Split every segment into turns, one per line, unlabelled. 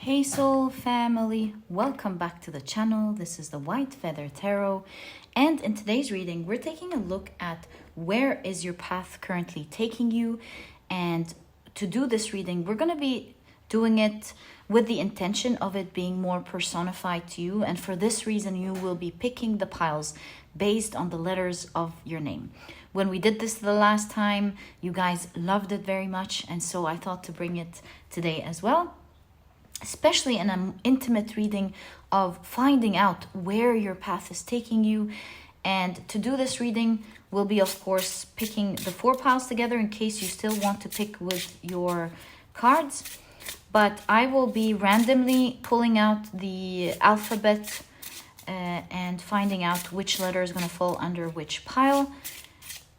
Hey soul family, welcome back to the channel. This is the White Feather Tarot, and in today's reading we're taking a look at where is your path currently taking you. And to do this reading, we're going to be doing it with the intention of it being more personified to you, and for this reason you will be picking the piles based on the letters of your name. When we did this the last time, you guys loved it very much, and so I thought to bring it today as well, especially in an intimate reading of finding out where your path is taking you. And to do this reading, we'll be, of course, picking the 4 piles together in case you still want to pick with your cards. But I will be randomly pulling out the alphabet and finding out which letter is going to fall under which pile.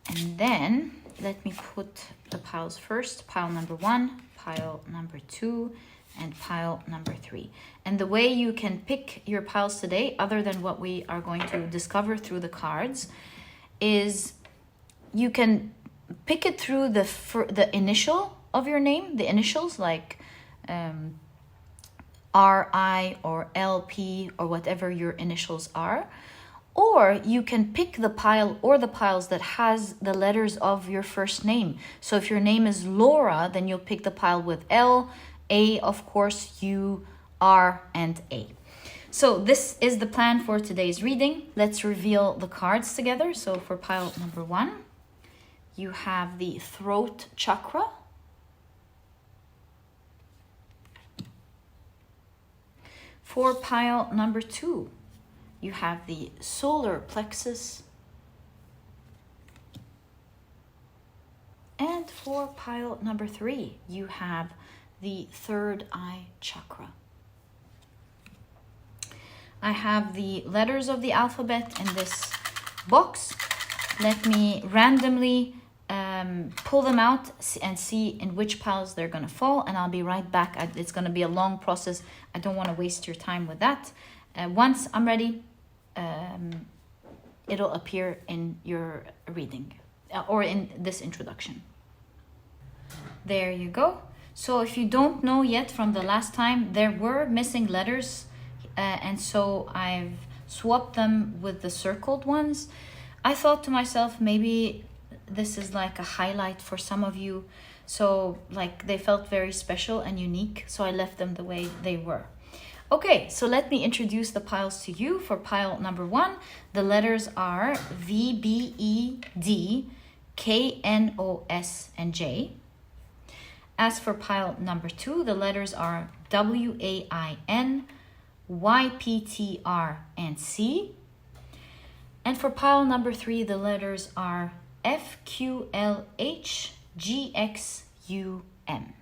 And then let me put the piles first. Pile number 1, pile number 2, and pile number 3. And the way you can pick your piles today, other than what we are going to discover through the cards, is you can pick it through the initial of your name, the initials like RI or LP or whatever your initials are. Or you can pick the pile or the piles that has the letters of your first name. So if your name is Laura, then you'll pick the pile with L, A, of course, U, R, and A. So this is the plan for today's reading. Let's reveal the cards together. So for pile number 1, you have the throat chakra. For pile number 2, you have the solar plexus. And for pile number 3, you have the third eye chakra. I have the letters of the alphabet in this box. Let me randomly pull them out and see in which piles they're going to fall, and I'll be right back. It's going to be a long process. I don't want to waste your time with that. Once I'm ready, it'll appear in your reading or in this introduction. There you go. So if you don't know yet from the last time, there were missing letters, and so I've swapped them with the circled ones. I thought to myself, maybe this is like a highlight for some of you, so like they felt very special and unique, so I left them the way they were. Okay, so let me introduce the piles to you. For pile number 1, the letters are V, B, E, D, K, N, O, S, and J. As for pile number 2, the letters are W, A, I, N, Y, P, T, R, and C. And for pile number 3, the letters are F, Q, L, H, G, X, U, M.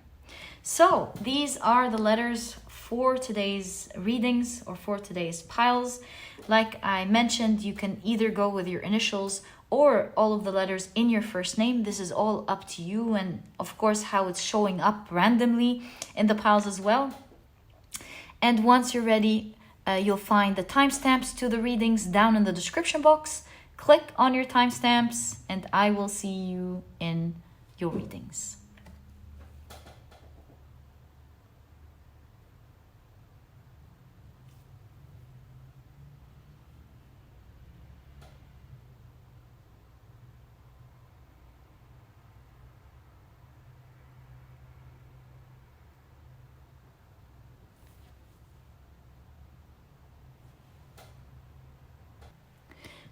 So these are the letters for today's readings or for today's piles. Like I mentioned, you can either go with your initials or all of the letters in your first name. This is all up to you, and of course how it's showing up randomly in the piles as well. And once you're ready, you'll find the timestamps to the readings down in the description box. Click on your timestamps and I will see you in your readings.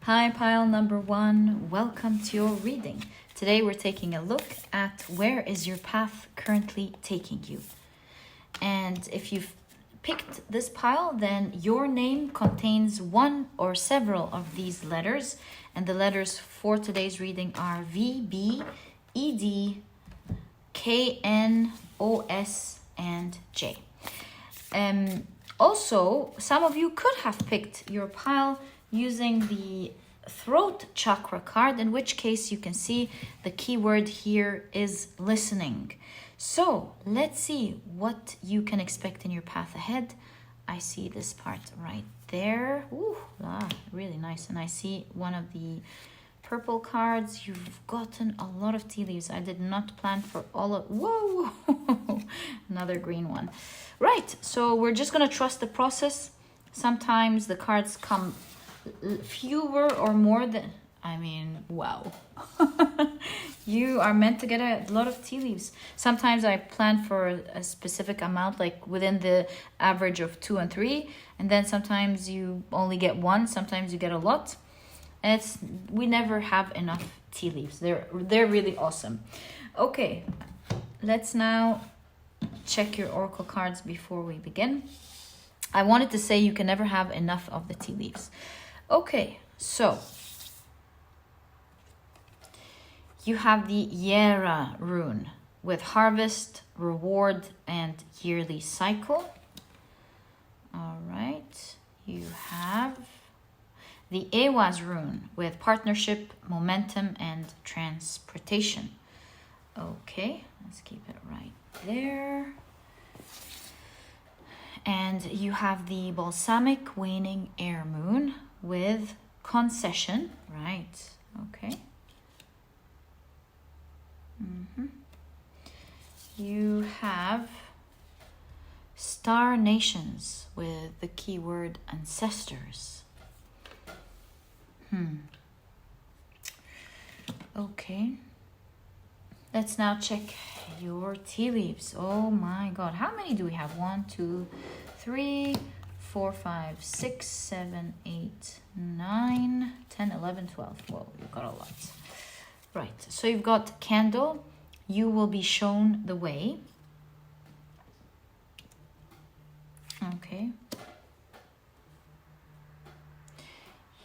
Hi, pile number 1. Welcome to your reading. Today we're taking a look at where is your path currently taking you. And if you've picked this pile, then your name contains one or several of these letters. And the letters for today's reading are V, B, E, D, K, N, O, S, and J. Also, some of you could have picked your pile using the throat chakra card, in which case you can see the keyword here is listening. So let's see what you can expect in your path ahead. I see this part right there. Ooh, really nice. And I see one of the purple cards. You've gotten a lot of tea leaves. I did not plan for all of... Whoa! Another green one. Right, so we're just going to trust the process. Sometimes the cards come fewer or more than... I mean, wow. You are meant to get a lot of tea leaves. Sometimes I plan for a specific amount, like within the average of 2 and 3. And then sometimes you only get 1. Sometimes you get a lot. And we never have enough tea leaves. They're really awesome. Okay, let's now check your oracle cards before we begin. I wanted to say you can never have enough of the tea leaves. Okay, so you have the Yera rune with harvest, reward, and yearly cycle. All right, you have the Ewaz rune with partnership, momentum, and transportation. Okay, let's keep it right there. And you have the balsamic waning air moon with concession, right? Okay. You have star nations with the keyword ancestors. Okay. Let's now check your tea leaves. Oh my god. How many do we have? 1, 2, 3, 4, 5, 6, 7, 8, 9, 10, 11, 12. Whoa, you've got a lot. Right. So you've got candle. You will be shown the way. Okay.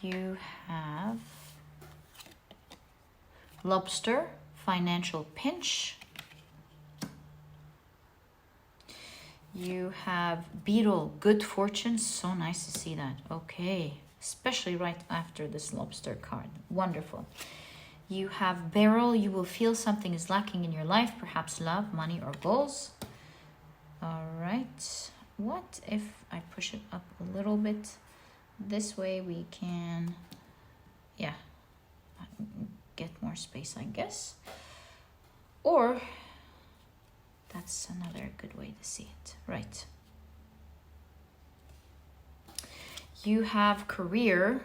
You have lobster, financial pinch. You have beetle, good fortune. So nice to see that. Okay, especially right after this lobster card. Wonderful. You have beryl, you will feel something is lacking in your life, perhaps love, money, or goals. All right. What if I push it up a little bit? This way we can, yeah, get more space, I guess. Or that's another good way to see it. Right. You have career.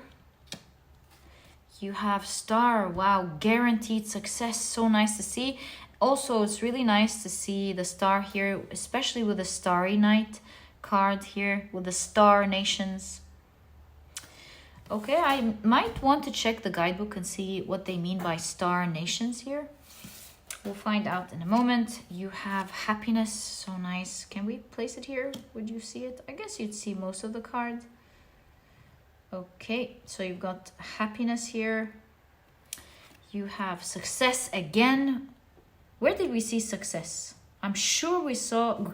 You have star. Wow, guaranteed success. So nice to see. Also, it's really nice to see the star here, especially with the Starry Night card here with the star nations. Okay, I might want to check the guidebook and see what they mean by star nations here. We'll find out in a moment. You have happiness. So nice. Can we place it here? Would you see it? I guess you'd see most of the card. Okay, so you've got happiness here. You have success again. Where did we see success? I'm sure we saw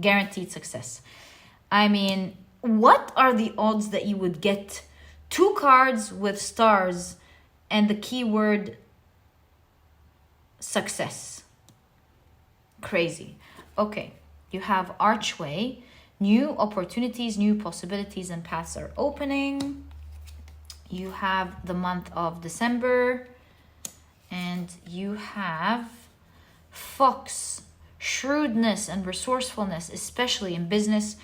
guaranteed success. I mean, what are the odds that you would get 2 cards with stars and the keyword success? Crazy. Okay, you have archway. New opportunities, new possibilities, and paths are opening. You have the month of December. And you have fox, shrewdness, and resourcefulness, especially in business.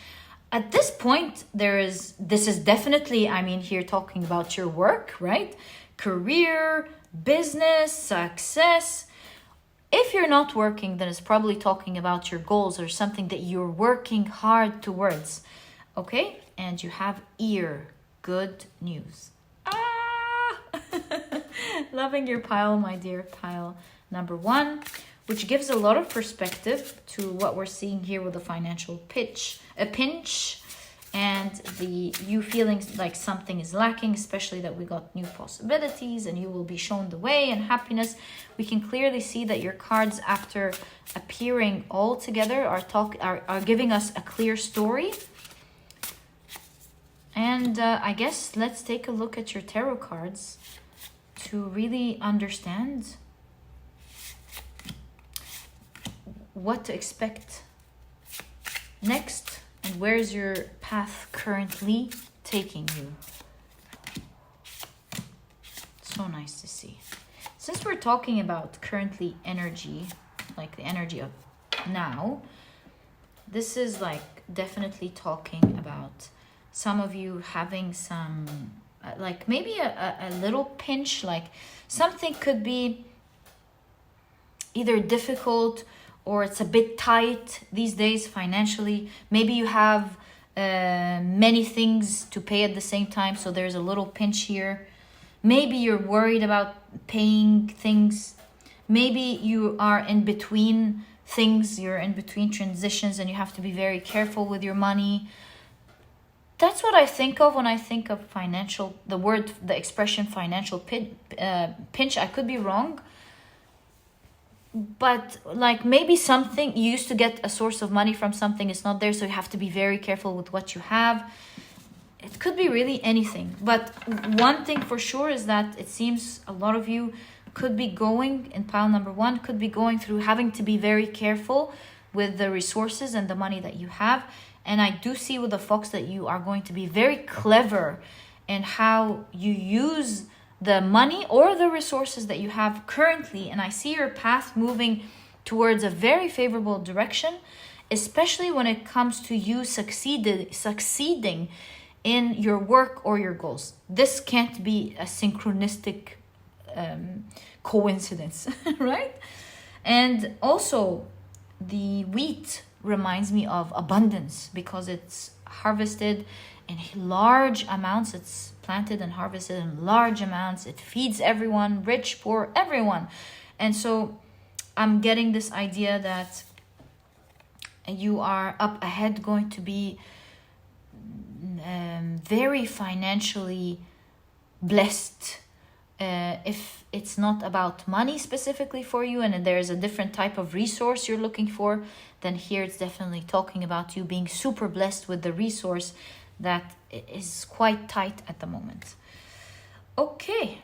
At this point, this is definitely, I mean, here talking about your work, right? Career, business, success. If you're not working, then it's probably talking about your goals or something that you're working hard towards. Okay? And you have ear, good news. Loving your pile, my dear pile number 1, which gives a lot of perspective to what we're seeing here with the financial pinch, and you feeling like something is lacking, especially that we got new possibilities and you will be shown the way, and happiness. We can clearly see that your cards, after appearing all together, are giving us a clear story. And I guess let's take a look at your tarot cards to really understand what to expect next and where's your path currently taking you. So So nice to see. Since we're talking about currently energy, like the energy of now, this is like definitely talking about some of you having some, like maybe a little pinch, like something could be either difficult or it's a bit tight these days financially. Maybe you have many things to pay at the same time, so there's a little pinch here. Maybe you're worried about paying things. Maybe you are in between things, you're in between transitions and you have to be very careful with your money. That's what I think of when I think of financial, the expression financial pinch. I could be wrong. But like maybe something, you used to get a source of money from something, it's not there, so you have to be very careful with what you have. It could be really anything. But one thing for sure is that it seems a lot of you could be going, in pile number 1, could be going through having to be very careful with the resources and the money that you have. And I do see with the fox that you are going to be very clever in how you use the money or the resources that you have currently. And I see your path moving towards a very favorable direction, especially when it comes to you succeeding in your work or your goals. This can't be a synchronistic coincidence, right? And also the wheat reminds me of abundance because it's harvested in large amounts. It's planted and harvested in large amounts. It feeds everyone, rich, poor, everyone. And so I'm getting this idea that you are up ahead going to be very financially blessed. If it's not about money specifically for you and there's a different type of resource you're looking for, then here it's definitely talking about you being super blessed with the resource that is quite tight at the moment. Okay,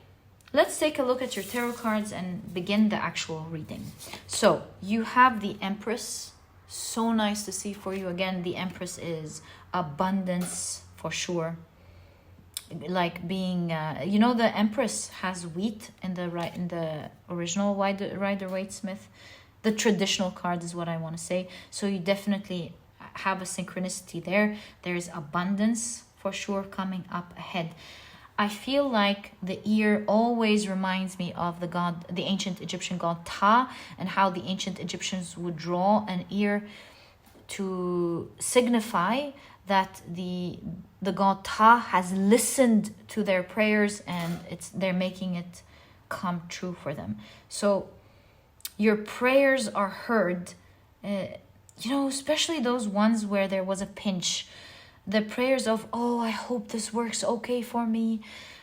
let's take a look at your tarot cards and begin the actual reading. So you have the Empress. So nice to see for you. Again, the Empress is abundance for sure. Like being, the Empress has wheat in the original Rider-Waite-Smith. The traditional card is what I want to say. So you definitely have a synchronicity there. There's abundance for sure coming up ahead. I feel like the ear always reminds me of the ancient Egyptian god Ta, and how the ancient Egyptians would draw an ear to signify that the god Ta has listened to their prayers and they're making it come true for them. So your prayers are heard, especially those ones where there was a pinch. The prayers of, I hope this works okay for me.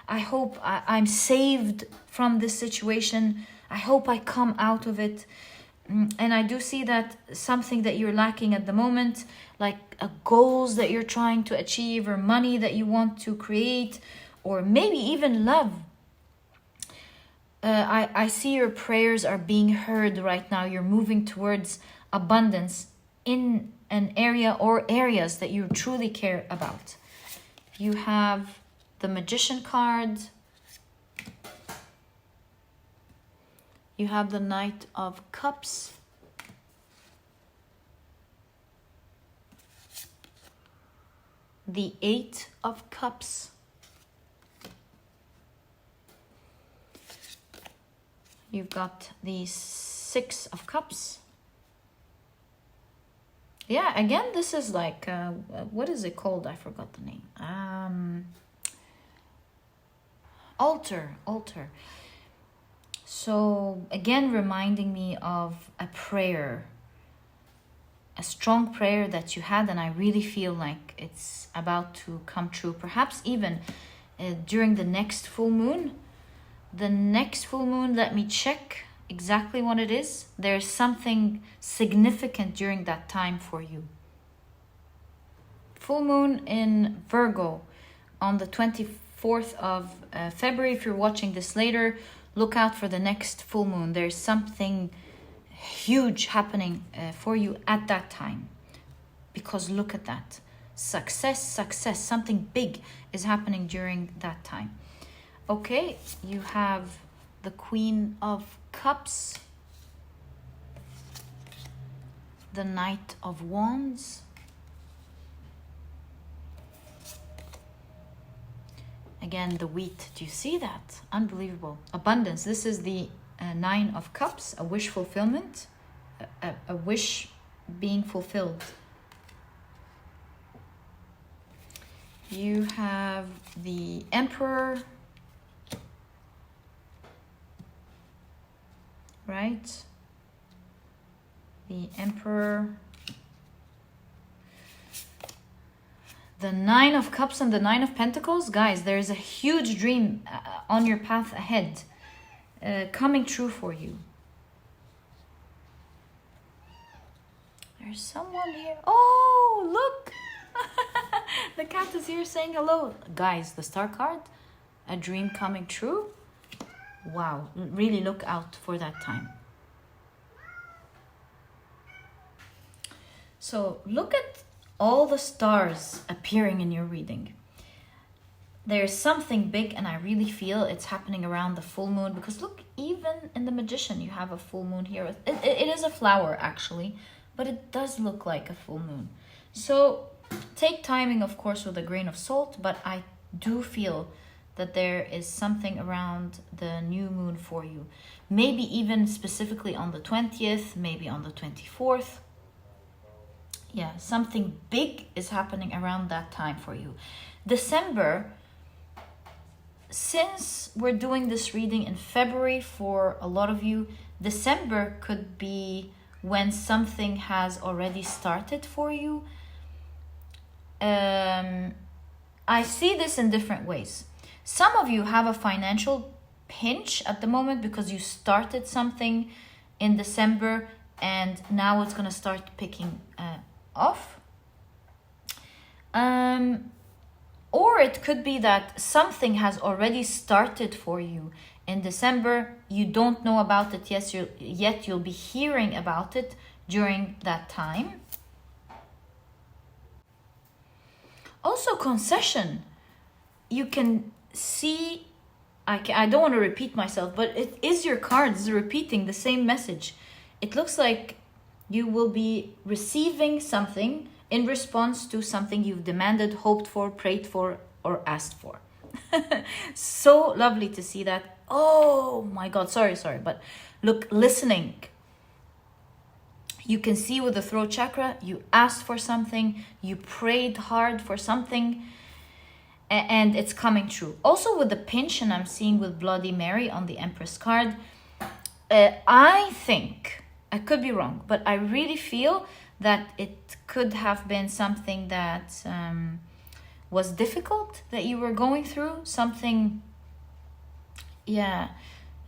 I hope I'm saved from this situation. I hope I come out of it. And I do see that something that you're lacking at the moment, like goals that you're trying to achieve or money that you want to create, or maybe even love. I see your prayers are being heard right now. You're moving towards abundance in an area or areas that you truly care about. You have the Magician card. You have the Knight of Cups. The Eight of Cups. You've got the Six of Cups. Yeah, again, this is like, what is it called? I forgot the name. Altar. So again, reminding me of a prayer, a strong prayer that you had, and I really feel like it's about to come true. Perhaps even during the next full moon. The next full moon, let me check exactly what it is. There's something significant during that time for you. Full moon in Virgo on the 24th of February. If you're watching this later, look out for the next full moon. There's something huge happening for you at that time. Because look at that. Success. Something big is happening during that time. Okay, you have the Queen of Cups, the Knight of Wands, again the wheat. Do you see that? Unbelievable. Abundance. This is the Nine of Cups, a wish fulfillment, a wish being fulfilled. You have the Emperor, right? The Emperor, the Nine of Cups and the Nine of Pentacles. Guys, there's a huge dream on your path ahead, coming true for you. There's someone here. Oh, look! The cat is here saying hello. Guys, the Star card, a dream coming true. Wow, really look out for that time. So look at all the stars appearing in your reading. There's something big, and I really feel it's happening around the full moon, because look, even in the Magician you have a full moon here. It is a flower actually, but it does look like a full moon. So take timing, of course, with a grain of salt, but I do feel that there is something around the new moon for you. Maybe even specifically on the 20th, maybe on the 24th. Yeah, something big is happening around that time for you. December, since we're doing this reading in February for a lot of you, December could be when something has already started for you. I see this in different ways. Some of you have a financial pinch at the moment because you started something in December and now it's going to start picking off. Or it could be that something has already started for you in December. You don't know about it yet. You'll be hearing about it during that time. Also, concession. You can see, I don't want to repeat myself, but it is your cards repeating the same message. It looks like you will be receiving something in response to something you've demanded, hoped for, prayed for, or asked for. So lovely to see that. Oh my God, sorry, but look, listening. You can see with the throat chakra, you asked for something, you prayed hard for something, and it's coming true. Also with the pinch, and I'm seeing with Bloody Mary on the Empress card, I think, I could be wrong, but I really feel that it could have been something that was difficult that you were going through. Something, yeah,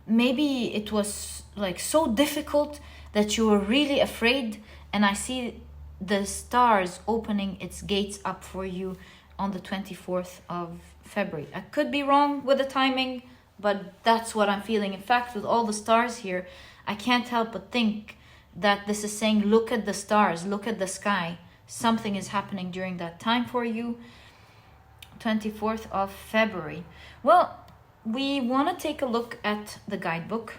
maybe it was like so difficult that you were really afraid, and I see the stars opening its gates up for you on the 24th of February. I could be wrong with the timing, but that's what I'm feeling. In fact, with all the stars here, I can't help but think that this is saying, look at the stars, look at the sky. Something is happening during that time for you. 24th of February. Well, we want to take a look at the guidebook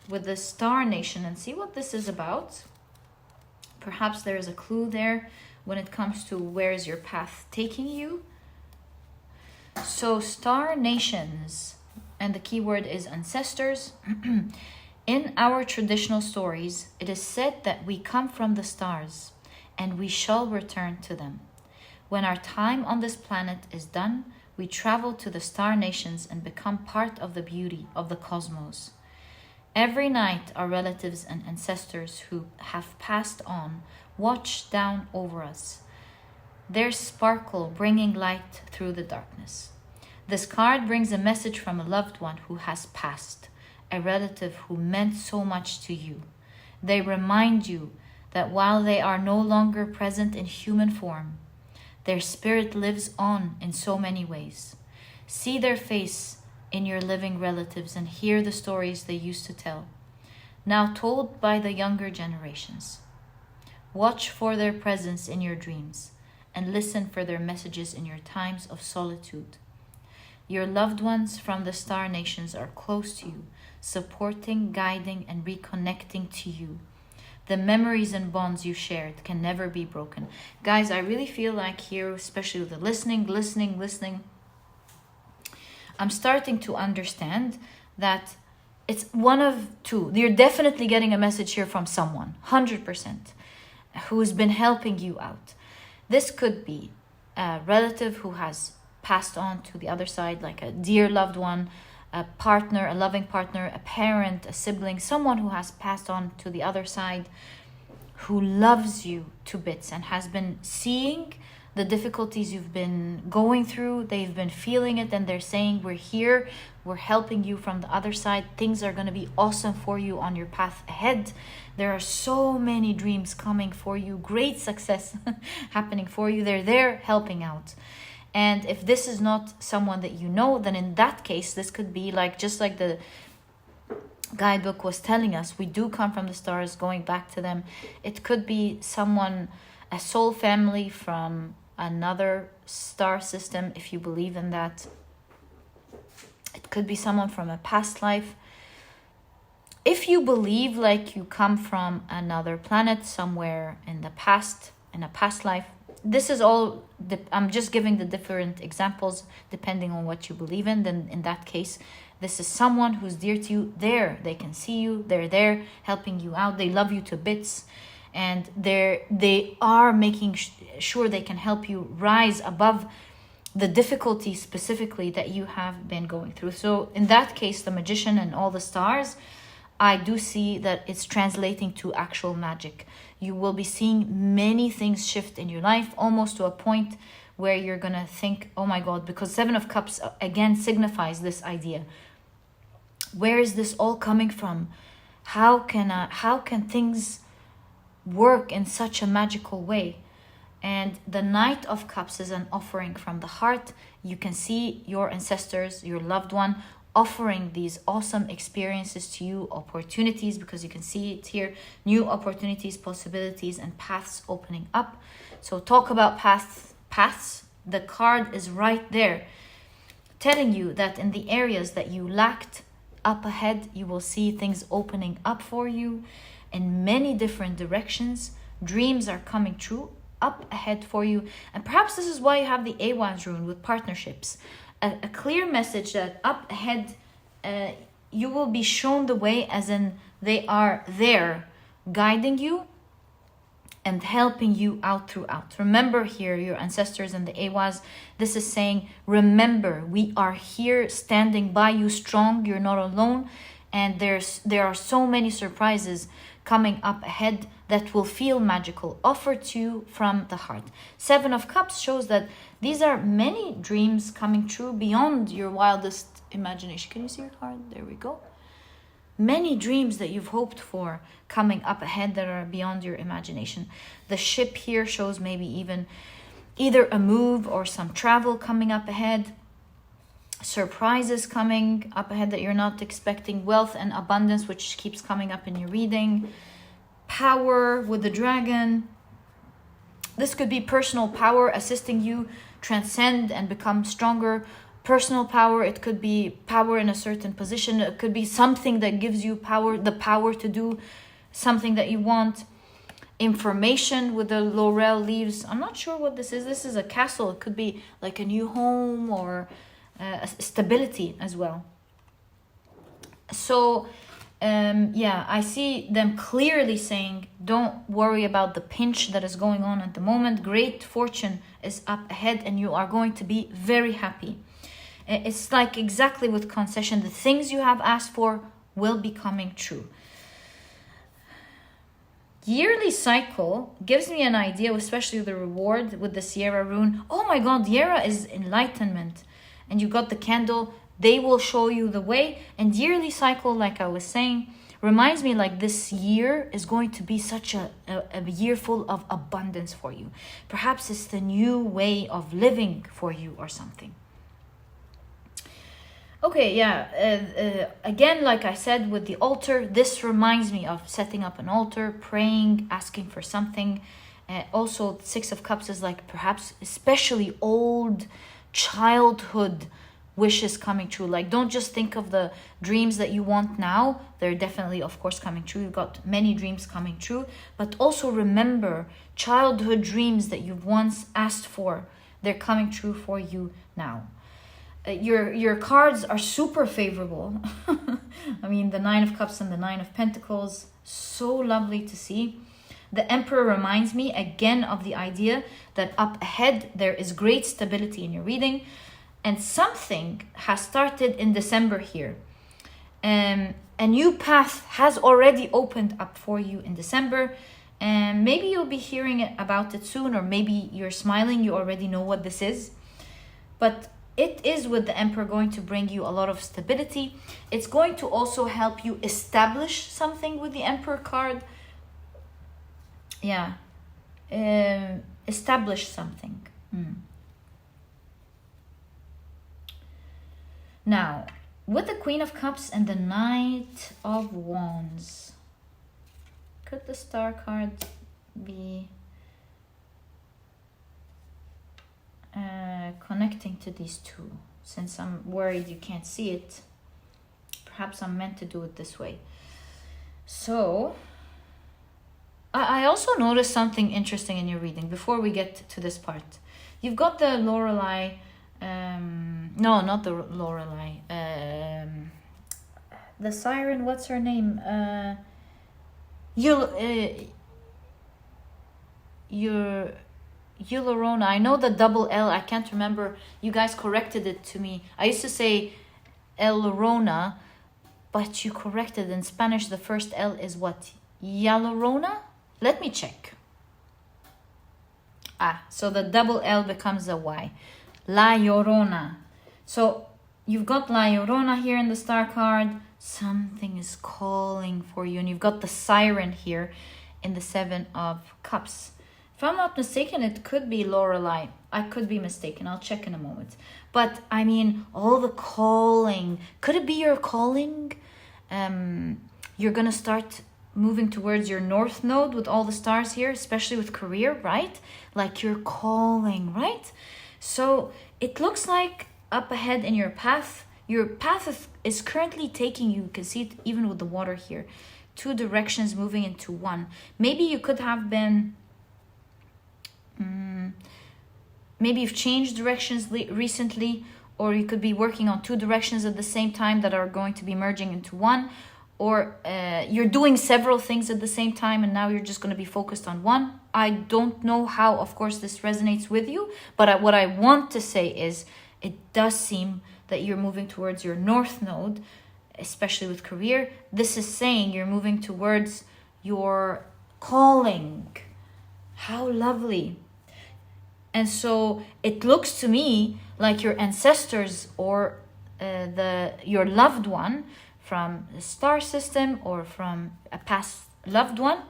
with the Star Nation and see what this is about. Perhaps there is a clue there when it comes to where is your path taking you. So Star Nations, and the keyword is ancestors. In our traditional stories, it is said that we come from the stars and we shall return to them. When our time on this planet is done, we travel to the Star Nations and become part of the beauty of the cosmos. Every night, our relatives and ancestors who have passed on watch down over us, their sparkle bringing light through the darkness. This card brings a message from a loved one who has passed, a relative who meant so much to you. They remind you that while they are no longer present in human form, their spirit lives on in so many ways. See their face in your living relatives and hear the stories they used to tell, now told by the younger generations. Watch for their presence in your dreams and listen for their messages in your times of solitude. Your loved ones from the star nations are close to you, supporting, guiding, and reconnecting to you. The memories and bonds you shared can never be broken. Guys, I really feel like here, especially with the listening, I'm starting to understand that it's one of two. You're definitely getting a message here from someone, 100%, who's been helping you out. This could be a relative who has passed on to the other side, like a dear loved one, a partner, a loving partner, a parent, a sibling, someone who has passed on to the other side, who loves you to bits and has been seeing the difficulties you've been going through. They've been feeling it, and they're saying, we're here, we're helping you from the other side. Things are going to be awesome for you on your path ahead. There are so many dreams coming for you, great success happening for you. They're there helping out. And if this is not someone that you know, then in that case, this could be like, just like the guidebook was telling us, we do come from the stars, going back to them. It could be someone, a soul family from another star system, if you believe in that. It could be someone from a past life. If you believe like you come from another planet somewhere in the past, in a past life, this is all, I'm just giving the different examples depending on what you believe in. Then in that case, this is someone who's dear to you. There, they can see you. They're there helping you out. They love you to bits. And they are making sure they can help you rise above the difficulty specifically that you have been going through. So in that case, the magician and all the stars, I do see that it's translating to actual magic. You will be seeing many things shift in your life, almost to a point where you're going to think, oh my God, because Seven of Cups again signifies this idea. Where is this all coming from? How can things work in such a magical way? And the Knight of Cups is an offering from the heart. You can see your ancestors, your loved one, offering these awesome experiences to you, opportunities, because you can see it here, new opportunities, possibilities, and paths opening up. So talk about paths. The card is right there, telling you that in the areas that you lacked up ahead, you will see things opening up for you in many different directions. Dreams are coming true up ahead for you. And perhaps this is why you have the Awaz rune with partnerships. A clear message that up ahead, you will be shown the way, as in they are there guiding you and helping you out throughout. Remember here, your ancestors and the Awaz, this is saying, remember, we are here standing by you strong. You're not alone. And there are so many surprises coming up ahead that will feel magical, offered to you from the heart. Seven of Cups shows that these are many dreams coming true beyond your wildest imagination. Can you see your card? There we go. Many dreams that you've hoped for coming up ahead that are beyond your imagination. The ship here shows maybe even either a move or some travel coming up ahead. Surprises coming up ahead that you're not expecting. Wealth and abundance, which keeps coming up in your reading. Power with the dragon. This could be personal power assisting you transcend and become stronger. Personal power, it could be power in a certain position. It could be something that gives you power, the power to do something that you want. Information with the laurel leaves. I'm not sure what this is. This is a castle. It could be like a new home or stability as well. So I see them clearly saying, don't worry about the pinch that is going on at the moment. Great fortune is up ahead and you are going to be very happy. It's like exactly with concession, the things you have asked for will be coming true. Yearly cycle gives me an idea, especially the reward with the Sierra rune. Oh my God, Sierra is enlightenment. And you got the candle, they will show you the way. And yearly cycle, like I was saying, reminds me like this year is going to be such a year full of abundance for you. Perhaps it's the new way of living for you or something. Okay, again, like I said, with the altar, this reminds me of setting up an altar, praying, asking for something. Also, Six of Cups is like perhaps especially old childhood wishes coming true. Like, don't just think of the dreams that you want now. They're definitely, of course, coming true. You've got many dreams coming true. But also remember childhood dreams that you've once asked for. They're coming true for you now. Your cards are super favorable. I mean, the Nine of Cups and the Nine of Pentacles, so lovely to see. The Emperor reminds me again of the idea that up ahead there is great stability in your reading, and something has started in December here. A new path has already opened up for you in December, and maybe you'll be hearing about it soon, or maybe you're smiling, you already know what this is. But it is, with the Emperor, going to bring you a lot of stability. It's going to also help you establish something with the Emperor card. Yeah. Establish something. Now, with the Queen of Cups and the Knight of Wands, could the Star card be connecting to these two? Since I'm worried you can't see it, perhaps I'm meant to do it this way. So I also noticed something interesting in your reading before we get to this part. You've got the Lorelei, no, not the Lorelei, the siren, what's her name? Eulerona. I know the double L, I can't remember. You guys corrected it to me. I used to say El-Rona, but you corrected. In Spanish, the first L is what? Yalorona? Let me check. So the double L becomes a Y. La Llorona. So you've got La Llorona here in the Star card. Something is calling for you. And you've got the siren here in the Seven of Cups. If I'm not mistaken, it could be Lorelei. I could be mistaken. I'll check in a moment. But I mean, all the calling. Could it be your calling? You're going to start moving towards your North Node with all the stars here, especially with career, right? Like you're calling, right? So it looks like up ahead in your path is currently taking you can see it even with the water here, two directions moving into one. Maybe you could have been, maybe you've changed directions recently, or you could be working on two directions at the same time that are going to be merging into one. Or you're doing several things at the same time and now you're just going to be focused on one. I don't know how, of course, this resonates with you. But what I want to say is it does seem that you're moving towards your North Node, especially with career. This is saying you're moving towards your calling. How lovely. And so it looks to me like your ancestors or your loved one from the star system or from a past loved one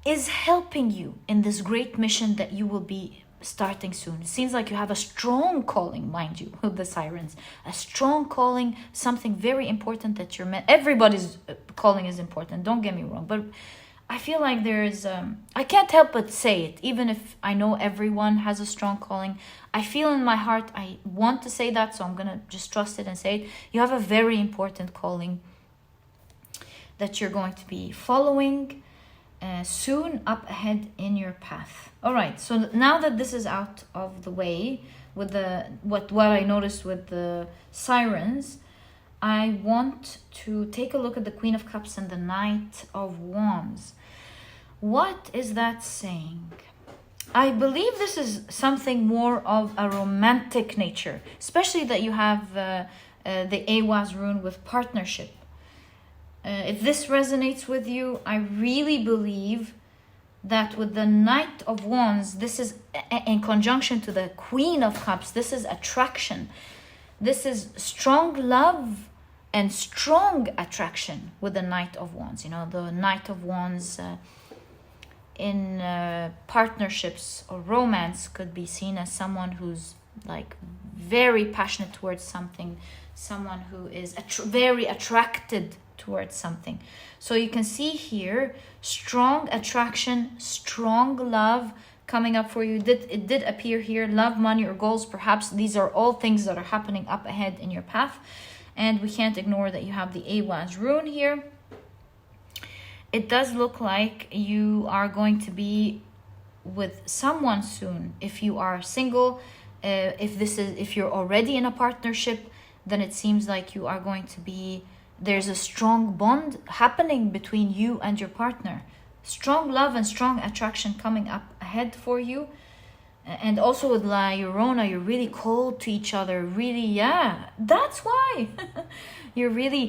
is helping you in this great mission that you will be starting soon. It seems like you have a strong calling, mind you, with the sirens. A strong calling, something very important that you're meant. Everybody's calling is important, don't get me wrong. But I feel like there is, I can't help but say it, even if I know everyone has a strong calling. I feel in my heart, I want to say that, so I'm going to just trust it and say it. You have a very important calling that you're going to be following soon up ahead in your path. All right, so now that this is out of the way, with the what I noticed with the sirens, I want to take a look at the Queen of Cups and the Knight of Wands. What is that saying? I believe this is something more of a romantic nature, especially that you have the Awaz rune with partnership. If this resonates with you, I really believe that with the Knight of Wands, this is in conjunction to the Queen of Cups. This is attraction. This is strong love and strong attraction with the Knight of Wands. You know, the Knight of Wands in partnerships or romance could be seen as someone who's like very passionate towards something, someone who is very attracted towards something. So you can see here strong attraction, strong love coming up for you. It did appear here, love, money, or goals. Perhaps these are all things that are happening up ahead in your path. And we can't ignore that you have the Awaz rune here. It does look like you are going to be with someone soon. If you are single, if you're already in a partnership, then it seems like you are going to be, there's a strong bond happening between you and your partner. Strong love and strong attraction coming up ahead for you. And also with La Llorona, you're really cold to each other. Really, yeah, that's why. You're really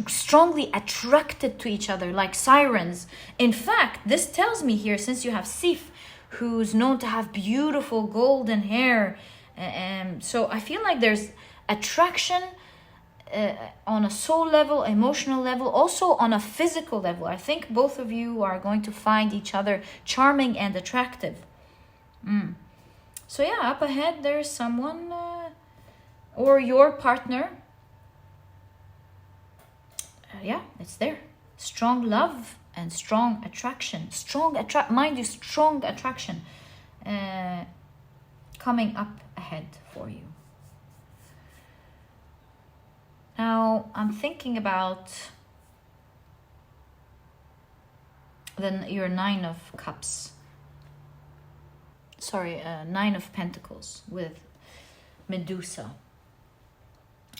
strongly attracted to each other, like sirens. In fact, this tells me here, since you have Sif, who's known to have beautiful golden hair. So I feel like there's attraction on a soul level, emotional level, also on a physical level. I think both of you are going to find each other charming and attractive. So yeah, up ahead there's someone or your partner. Yeah, it's there. Strong love and strong attraction. Mind you, strong attraction coming up ahead for you. Now I'm thinking about your Nine of Cups. Sorry, Nine of Pentacles with Medusa.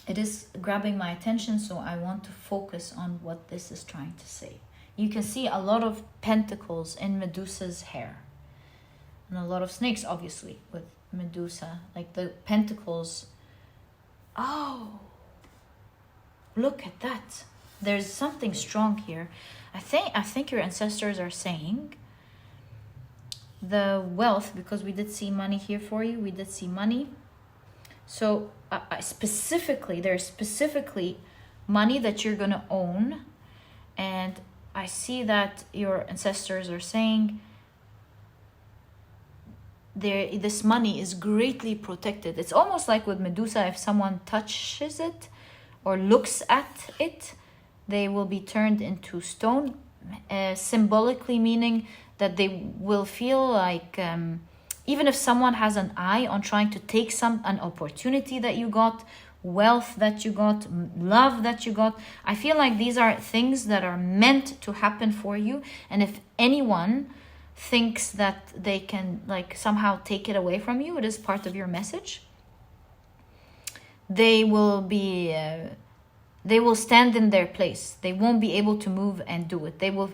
It is grabbing my attention, so I want to focus on what this is trying to say. You can see a lot of pentacles in Medusa's hair. And a lot of snakes, obviously, with Medusa. Like the pentacles. Oh, look at that. There's something strong here. I think your ancestors are saying the wealth, because we did see money here for you. We did see money. So there's specifically money that you're going to own. And I see that your ancestors are saying this money is greatly protected. It's almost like with Medusa, if someone touches it or looks at it, they will be turned into stone, symbolically meaning that they will feel like even if someone has an eye on trying to take an opportunity that you got, wealth that you got, love that you got, I feel like these are things that are meant to happen for you. And if anyone thinks that they can like somehow take it away from you, it is part of your message. They will stand in their place. They won't be able to move and do it. They will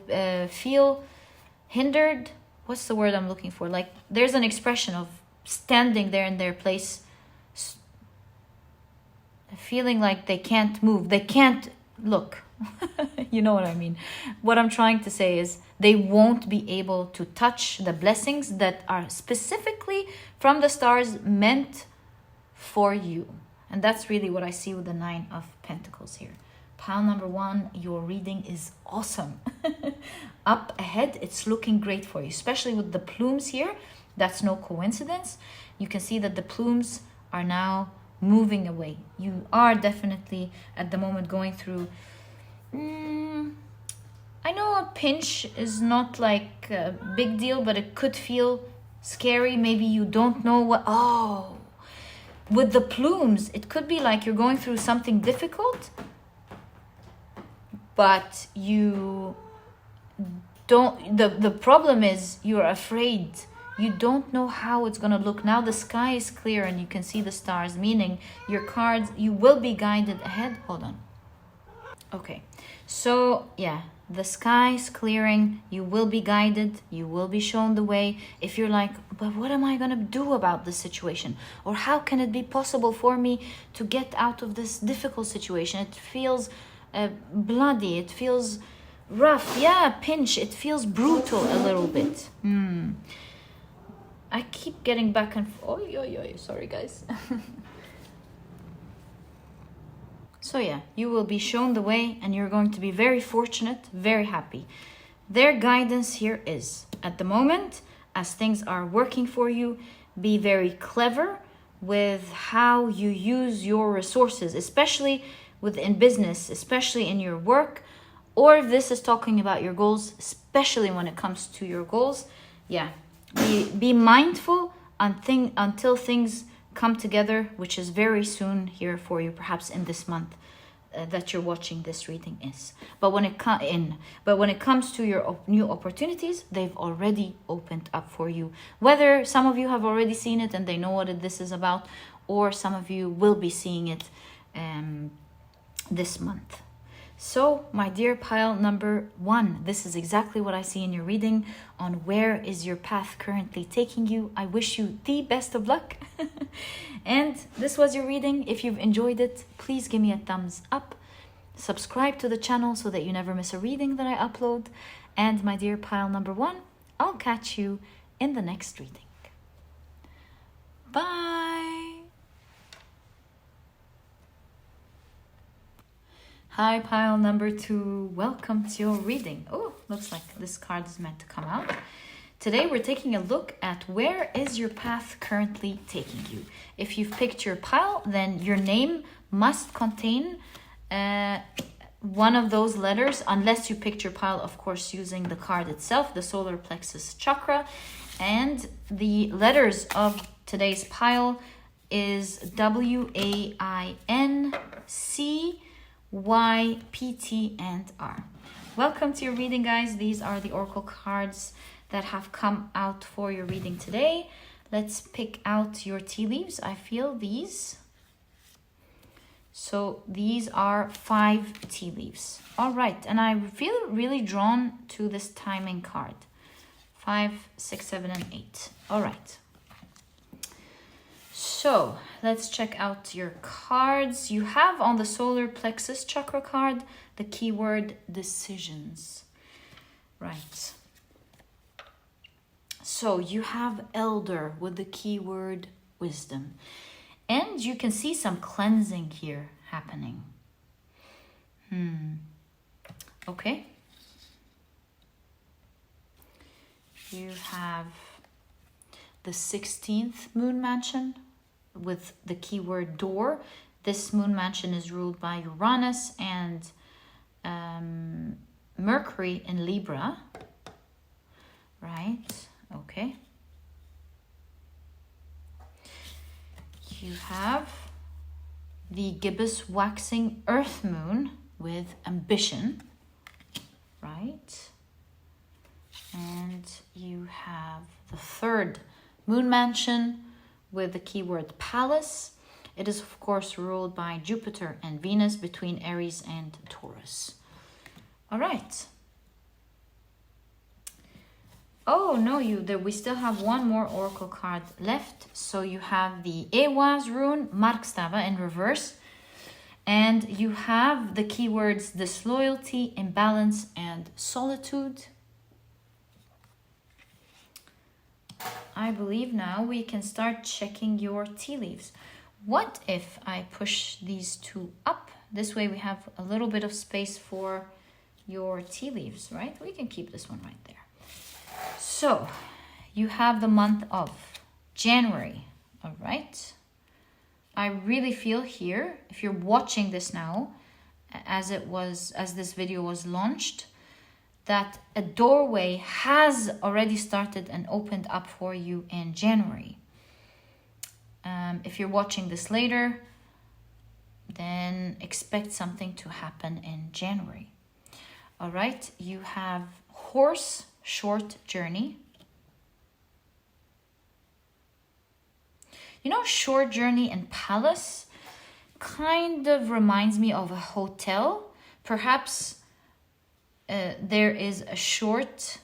feel hindered. What's the word I'm looking for? Like there's an expression of standing there in their place, feeling like they can't move. They can't look. You know what I mean? What I'm trying to say is they won't be able to touch the blessings that are specifically from the stars meant for you. And that's really what I see with the Nine of Pentacles here. Pile number 1, your reading is awesome. Up ahead, it's looking great for you, especially with the plumes here. That's no coincidence. You can see that the plumes are now moving away. You are definitely at the moment going through... I know a pinch is not like a big deal, but it could feel scary. Maybe you don't know what... Oh, with the plumes, it could be like you're going through something difficult, but you don't... The problem is you're afraid. You don't know how it's going to look. Now the sky is clear and you can see the stars, meaning your cards, you will be guided ahead. Hold on. Okay. So, yeah, the sky's clearing. You will be guided. You will be shown the way. If you're like, but what am I going to do about this situation? Or how can it be possible for me to get out of this difficult situation? It feels bloody. It feels rough. Yeah, pinch. It feels brutal a little bit. I keep getting back and forth. Oh, sorry, guys. So yeah, you will be shown the way and you're going to be very fortunate, very happy. Their guidance here is, at the moment, as things are working for you, be very clever with how you use your resources, especially within business, especially in your work, or if this is talking about your goals, especially when it comes to your goals. Yeah, Be mindful until things come together, which is very soon here for you, perhaps in this month that you're watching this reading is. But when it comes to your new opportunities, they've already opened up for you. Whether some of you have already seen it and they know what this is about, or some of you will be seeing it this month. So, my dear pile number 1, this is exactly what I see in your reading on where is your path currently taking you. I wish you the best of luck. And this was your reading. If you've enjoyed it, please give me a thumbs up. Subscribe to the channel so that you never miss a reading that I upload. And my dear pile number 1, I'll catch you in the next reading. Bye. Hi, pile number 2. Welcome to your reading. Oh, looks like this card is meant to come out. Today, we're taking a look at where is your path currently taking you. If you've picked your pile, then your name must contain one of those letters, unless you picked your pile, of course, using the card itself, the solar plexus chakra. And the letters of today's pile is W-A-I-N, C, Y, P, T, and R. Welcome to your reading, guys. These are the oracle cards that have come out for your reading today. Let's pick out your tea leaves. I feel these. So these are 5 tea leaves. All right, and I feel really drawn to this timing card. 5, 6, 7, and 8. All right. So let's check out your cards. You have on the solar plexus chakra card the keyword decisions. Right. So you have elder with the keyword wisdom. And you can see some cleansing here happening. Okay. You have the 16th moon mansion with the keyword door. This moon mansion is ruled by Uranus and Mercury in Libra. Right, okay. You have the gibbous waxing earth moon with ambition. Right. And you have the 3rd moon mansion with the keyword palace. It is, of course, ruled by Jupiter and Venus between Aries and Taurus. All right. Oh, no, we still have one more oracle card left. So you have the Ewa's rune, Markstava, in reverse. And you have the keywords disloyalty, imbalance, and solitude. I believe now we can start checking your tea leaves. What if I push these 2 up? This way we have a little bit of space for your tea leaves, right? We can keep this one right there. So you have the month of January, all right? I really feel here, if you're watching this now, as this video was launched, that a doorway has already started and opened up for you in January. If you're watching this later, then expect something to happen in January. All right, you have horse, short journey. You know, short journey and palace kind of reminds me of a hotel. Perhaps there is a short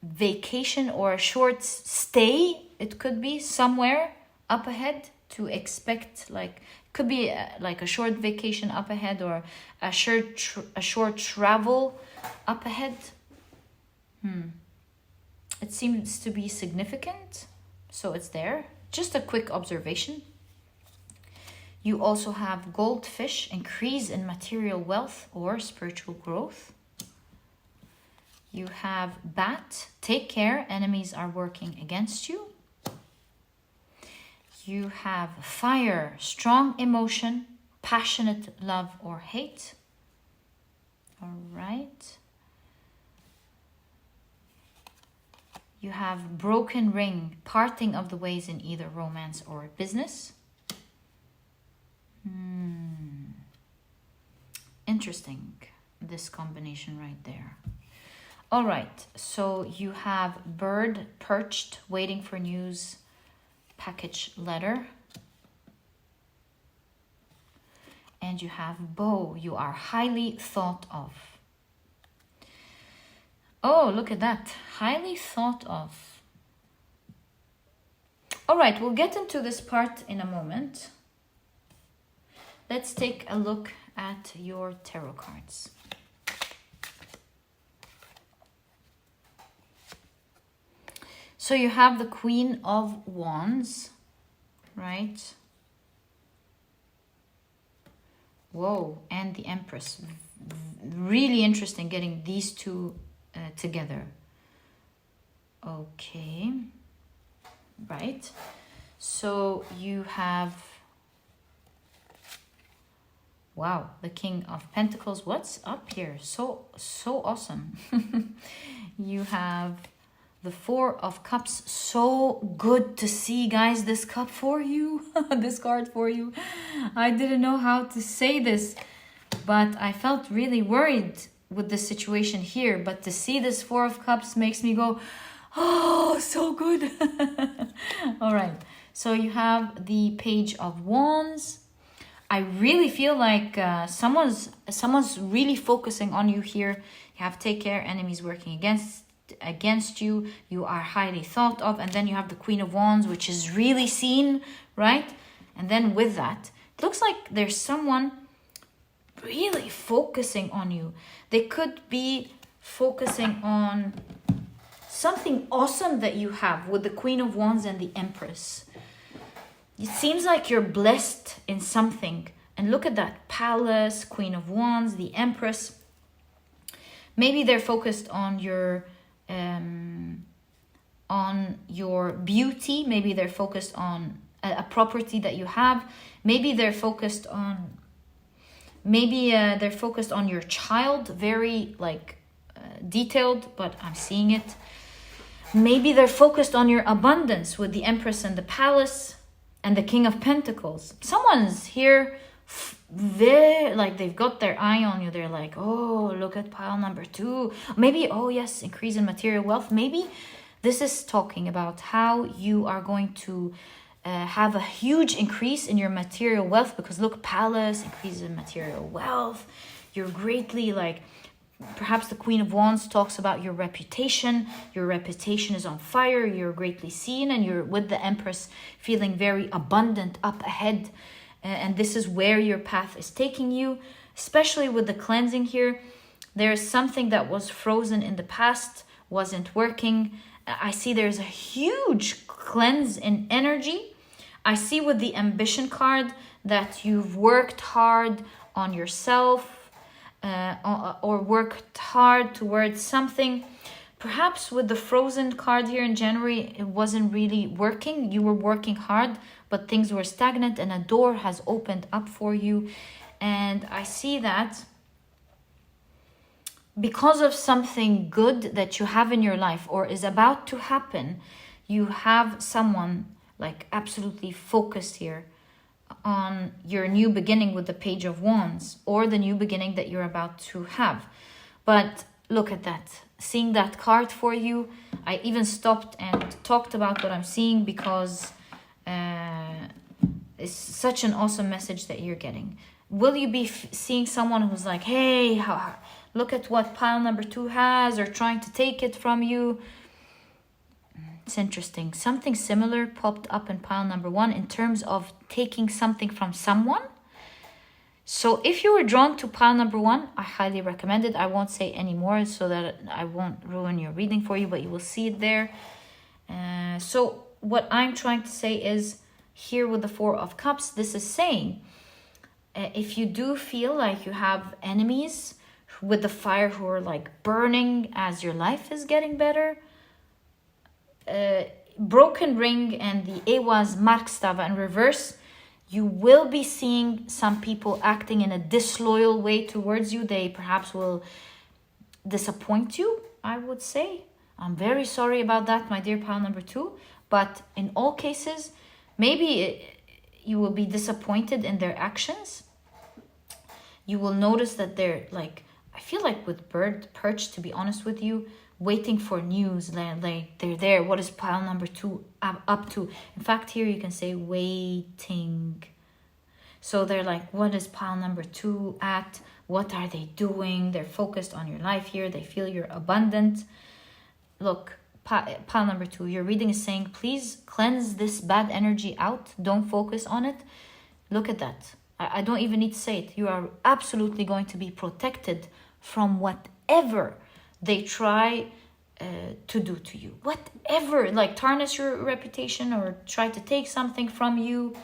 vacation or a short stay. It could be somewhere up ahead to expect, like, could be like a short vacation up ahead or a short travel up ahead. It seems to be significant, so it's there. Just a quick observation. You also have goldfish, increase in material wealth or spiritual growth. You have bat, take care, enemies are working against you. You have fire, strong emotion, passionate love or hate. All right. You have broken ring, parting of the ways in either romance or business. Interesting, this combination right there. All right, so you have bird perched, waiting for news, package letter. And you have bow, you are highly thought of. Oh, look at that, highly thought of. All right, we'll get into this part in a moment. Let's take a look at your tarot cards. So you have the Queen of Wands, right? Whoa, and the Empress. Really interesting getting these two together. Okay, right. So you have, wow, the King of Pentacles. What's up here? So awesome. You have the Four of Cups. So good to see, guys, this cup for you. This card for you. I didn't know how to say this, but I felt really worried with the situation here. But to see this Four of Cups makes me go, oh, so good. All right. So you have the Page of Wands. I really feel like someone's really focusing on you here. You have take care, enemies working against you. You are highly thought of. And then you have the Queen of Wands, which is really seen, right? And then with that, it looks like there's someone really focusing on you. They could be focusing on something awesome that you have with the Queen of Wands and the Empress. It seems like you're blessed in something. And look at that, Palace, Queen of Wands, the Empress. Maybe they're focused on your beauty. Maybe they're focused on a property that you have. Maybe they're focused on your child, very detailed, but I'm seeing it. Maybe they're focused on your abundance with the Empress and the Palace and the King of Pentacles. Someone's here they've got their eye on you. They're like, oh, look at pile number 2. Maybe, oh yes, increase in material wealth. Maybe this is talking about how you are going to have a huge increase in your material wealth, because look, Palace, increase in material wealth. You're greatly perhaps the Queen of Wands talks about your reputation. Your reputation is on fire. You're greatly seen, and you're with the Empress feeling very abundant up ahead. And this is where your path is taking you, especially with the cleansing here. There's something that was frozen in the past, wasn't working. I see there's a huge cleanse in energy. I see with the Ambition card that you've worked hard on yourself or worked hard towards something. Perhaps with the Frozen card here in January, it wasn't really working. You were working hard, but things were stagnant, and a door has opened up for you. And I see that because of something good that you have in your life or is about to happen, you have someone absolutely focused here on your new beginning with the Page of Wands, or the new beginning that you're about to have. But look at that. Seeing that card for you, I even stopped and talked about what I'm seeing, because it's such an awesome message that you're getting. Will you be seeing someone who's like, hey, look at what pile number 2 has, or trying to take it from you? It's interesting. Something similar popped up in pile number 1 in terms of taking something from someone. So if you were drawn to pile number 1, I highly recommend it. I won't say any more so that I won't ruin your reading for you, but you will see it there. So what I'm trying to say is, here with the Four of Cups, this is saying, if you do feel like you have enemies with the fire who are burning as your life is getting better, Broken Ring and the Ewas Markstava in reverse, you will be seeing some people acting in a disloyal way towards you. They perhaps will disappoint you, I would say. I'm very sorry about that, my dear pile number 2. But in all cases, maybe you will be disappointed in their actions. You will notice that they're like, I feel like with bird perch, to be honest with you, waiting for news, like they're there. What is pile number 2 up to? In fact, here you can say waiting. So they're like, what is pile number 2 at? What are they doing? They're focused on your life here. They feel you're abundant. Look, pile number 2, your reading is saying, please cleanse this bad energy out. Don't focus on it. Look at that. I don't even need to say it. You are absolutely going to be protected from whatever they try to do to you. Whatever, like tarnish your reputation or try to take something from you,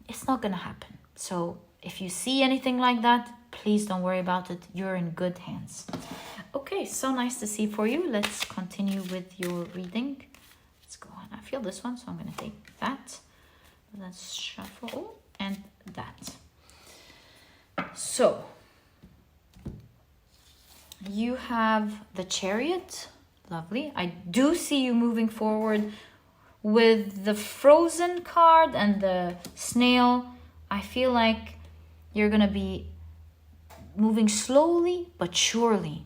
it's not going to happen. So if you see anything like that, please don't worry about it. You're in good hands. Okay, so nice to see for you. Let's continue with your reading. Let's go on. I feel this one, so I'm going to take that. Let's shuffle and that. So you have the Chariot. Lovely. I do see you moving forward with the Frozen card and the Snail. I feel like you're going to be moving slowly but surely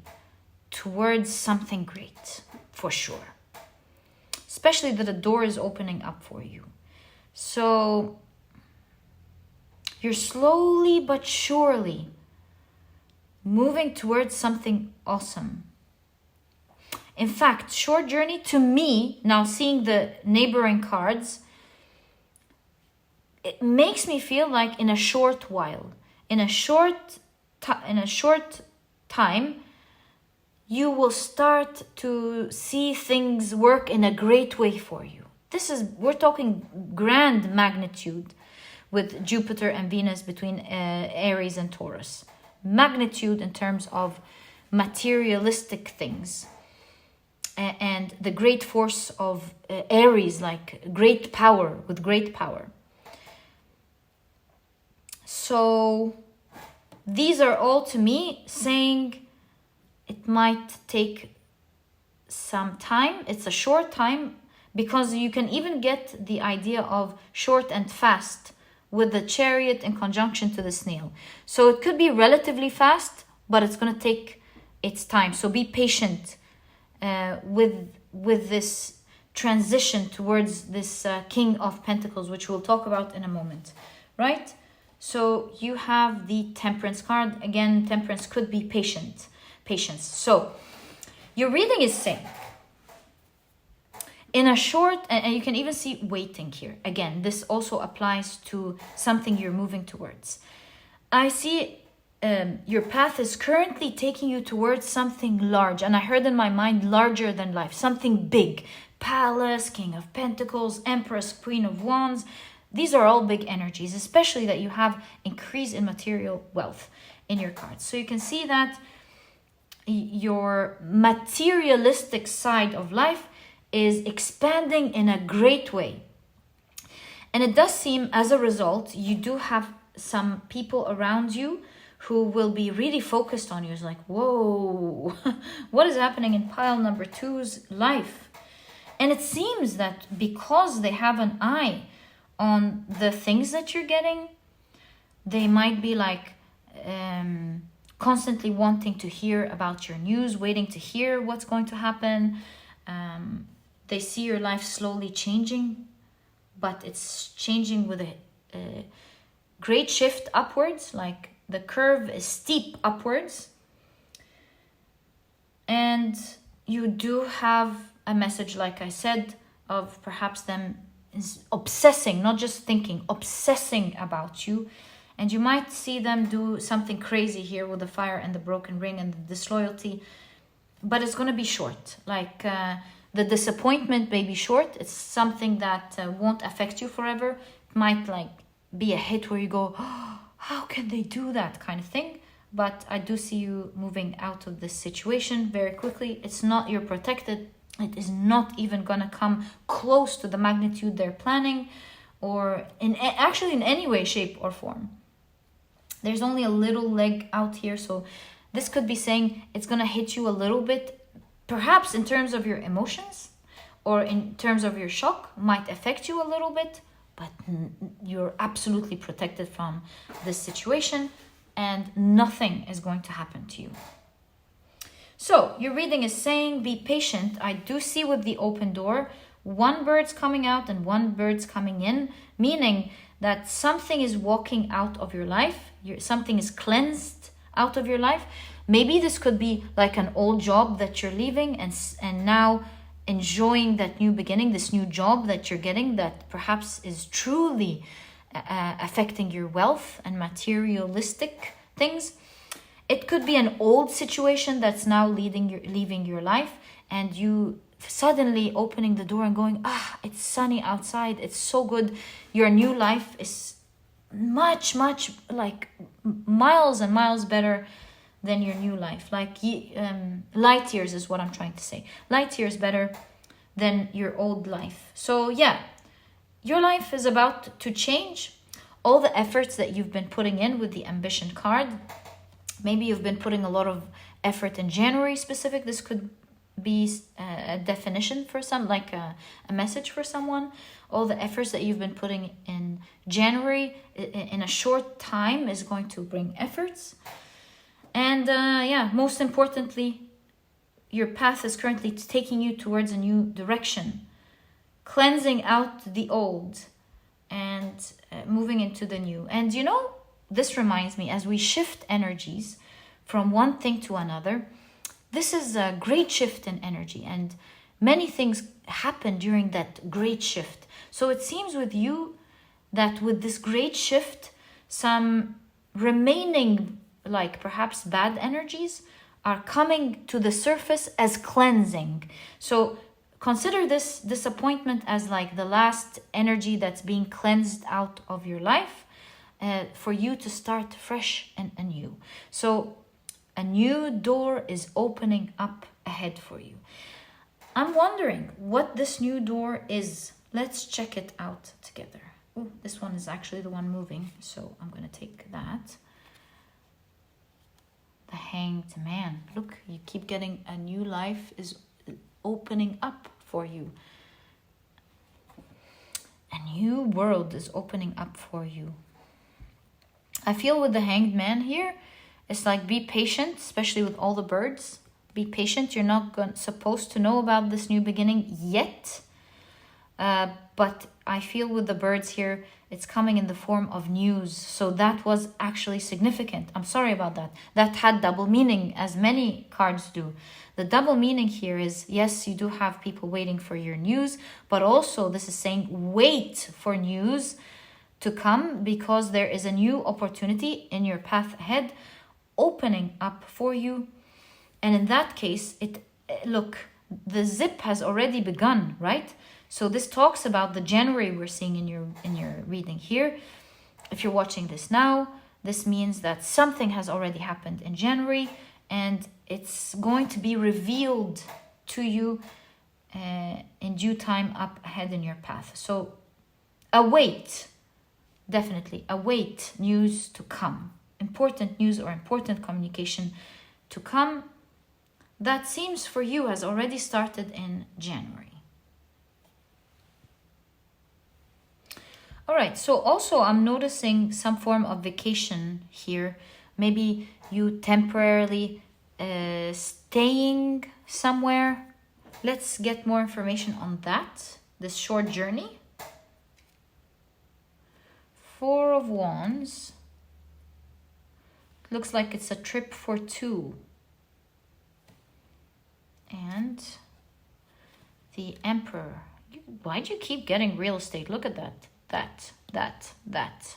towards something great, for sure. Especially that the door is opening up for you. So you're slowly but surely moving towards something awesome. In fact, short journey to me, now seeing the neighboring cards, it makes me feel like in a short while, in a short time, you will start to see things work in a great way for you. We're talking grand magnitude with Jupiter and Venus between Aries and Taurus. Magnitude in terms of materialistic things. And the great force of Aries, like great power, with great power. So these are all to me saying it might take some time. It's a short time because you can even get the idea of short and fast with the Chariot in conjunction to the Snail. So it could be relatively fast, but it's going to take its time. So be patient with this transition towards this King of Pentacles, which we'll talk about in a moment, right? So you have the Temperance card. Again, Temperance could be patience. So your reading is saying, in a short, and you can even see waiting here. Again, this also applies to something you're moving towards. I see your path is currently taking you towards something large. And I heard in my mind, larger than life, something big. Palace, King of Pentacles, Empress, Queen of Wands. These are all big energies, especially that you have increase in material wealth in your cards. So you can see that your materialistic side of life is expanding in a great way. And it does seem, as a result, you do have some people around you who will be really focused on you. It's like, whoa, what is happening in pile number 2's life? And it seems that because they have an eye on the things that you're getting, they might be like constantly wanting to hear about your news, waiting to hear what's going to happen. They see your life slowly changing, but it's changing with a great shift upwards, like the curve is steep upwards. And you do have a message, like I said, of perhaps them is obsessing, not just thinking, obsessing about you. And you might see them do something crazy here with the fire and the broken ring and the disloyalty, but it's going to be short. Like the disappointment may be short. It's something that won't affect you forever. It might like be a hit where you go, oh, how can they do that kind of thing? But I do see you moving out of this situation very quickly. It's not, you're protected. It is not even going to come close to the magnitude they're planning, or actually in any way, shape, or form. There's only a little leg out here, so this could be saying it's going to hit you a little bit, perhaps in terms of your emotions or in terms of your shock, might affect you a little bit, but you're absolutely protected from this situation and nothing is going to happen to you. So your reading is saying, be patient. I do see with the open door, one bird's coming out and one bird's coming in, meaning that something is walking out of your life. Something is cleansed out of your life. Maybe this could be like an old job that you're leaving and now enjoying that new beginning, this new job that you're getting that perhaps is truly affecting your wealth and materialistic things. It could be an old situation that's now leaving your life, and you suddenly opening the door and going, it's sunny outside, it's so good. Your new life is much like miles and miles better than your new life. Like light years is what I'm trying to say. Light years better than your old life. So yeah, your life is about to change. All the efforts that you've been putting in with the ambition card, maybe you've been putting a lot of effort in January specific. This could be a definition for some, like a message for someone. All the efforts that you've been putting in January in a short time is going to bring efforts. And most importantly, your path is currently taking you towards a new direction, cleansing out the old and moving into the new. And this reminds me, as we shift energies from one thing to another, this is a great shift in energy, and many things happen during that great shift. So it seems with you that with this great shift, some remaining, like perhaps bad energies, are coming to the surface as cleansing. So consider this disappointment as like the last energy that's being cleansed out of your life, for you to start fresh and anew. So a new door is opening up ahead for you. I'm wondering what this new door is. Let's check it out together. Oh, this one is actually the one moving, so I'm going to take that. The Hanged Man. Look, you keep getting a new life is opening up for you. A new world is opening up for you. I feel with the Hanged Man here, it's like be patient, especially with all the birds. Be patient. You're not supposed to know about this new beginning yet. But I feel with the birds here, it's coming in the form of news. So that was actually significant. I'm sorry about that. That had double meaning, as many cards do. The double meaning here is, yes, you do have people waiting for your news, but also this is saying wait for news to come, because there is a new opportunity in your path ahead opening up for you. And in that case, look, the zip has already begun, right? So this talks about the January we're seeing in your reading here. If you're watching this now, this means that something has already happened in January, and it's going to be revealed to you in due time up ahead in your path. So await, definitely await news to come. Important news or important communication to come that seems for you has already started in January. All right, so also I'm noticing some form of vacation here. Maybe you temporarily staying somewhere. Let's get more information on that, this short journey. Four of Wands. Looks like it's a trip for two. And the Emperor. Why do you keep getting real estate? Look at that.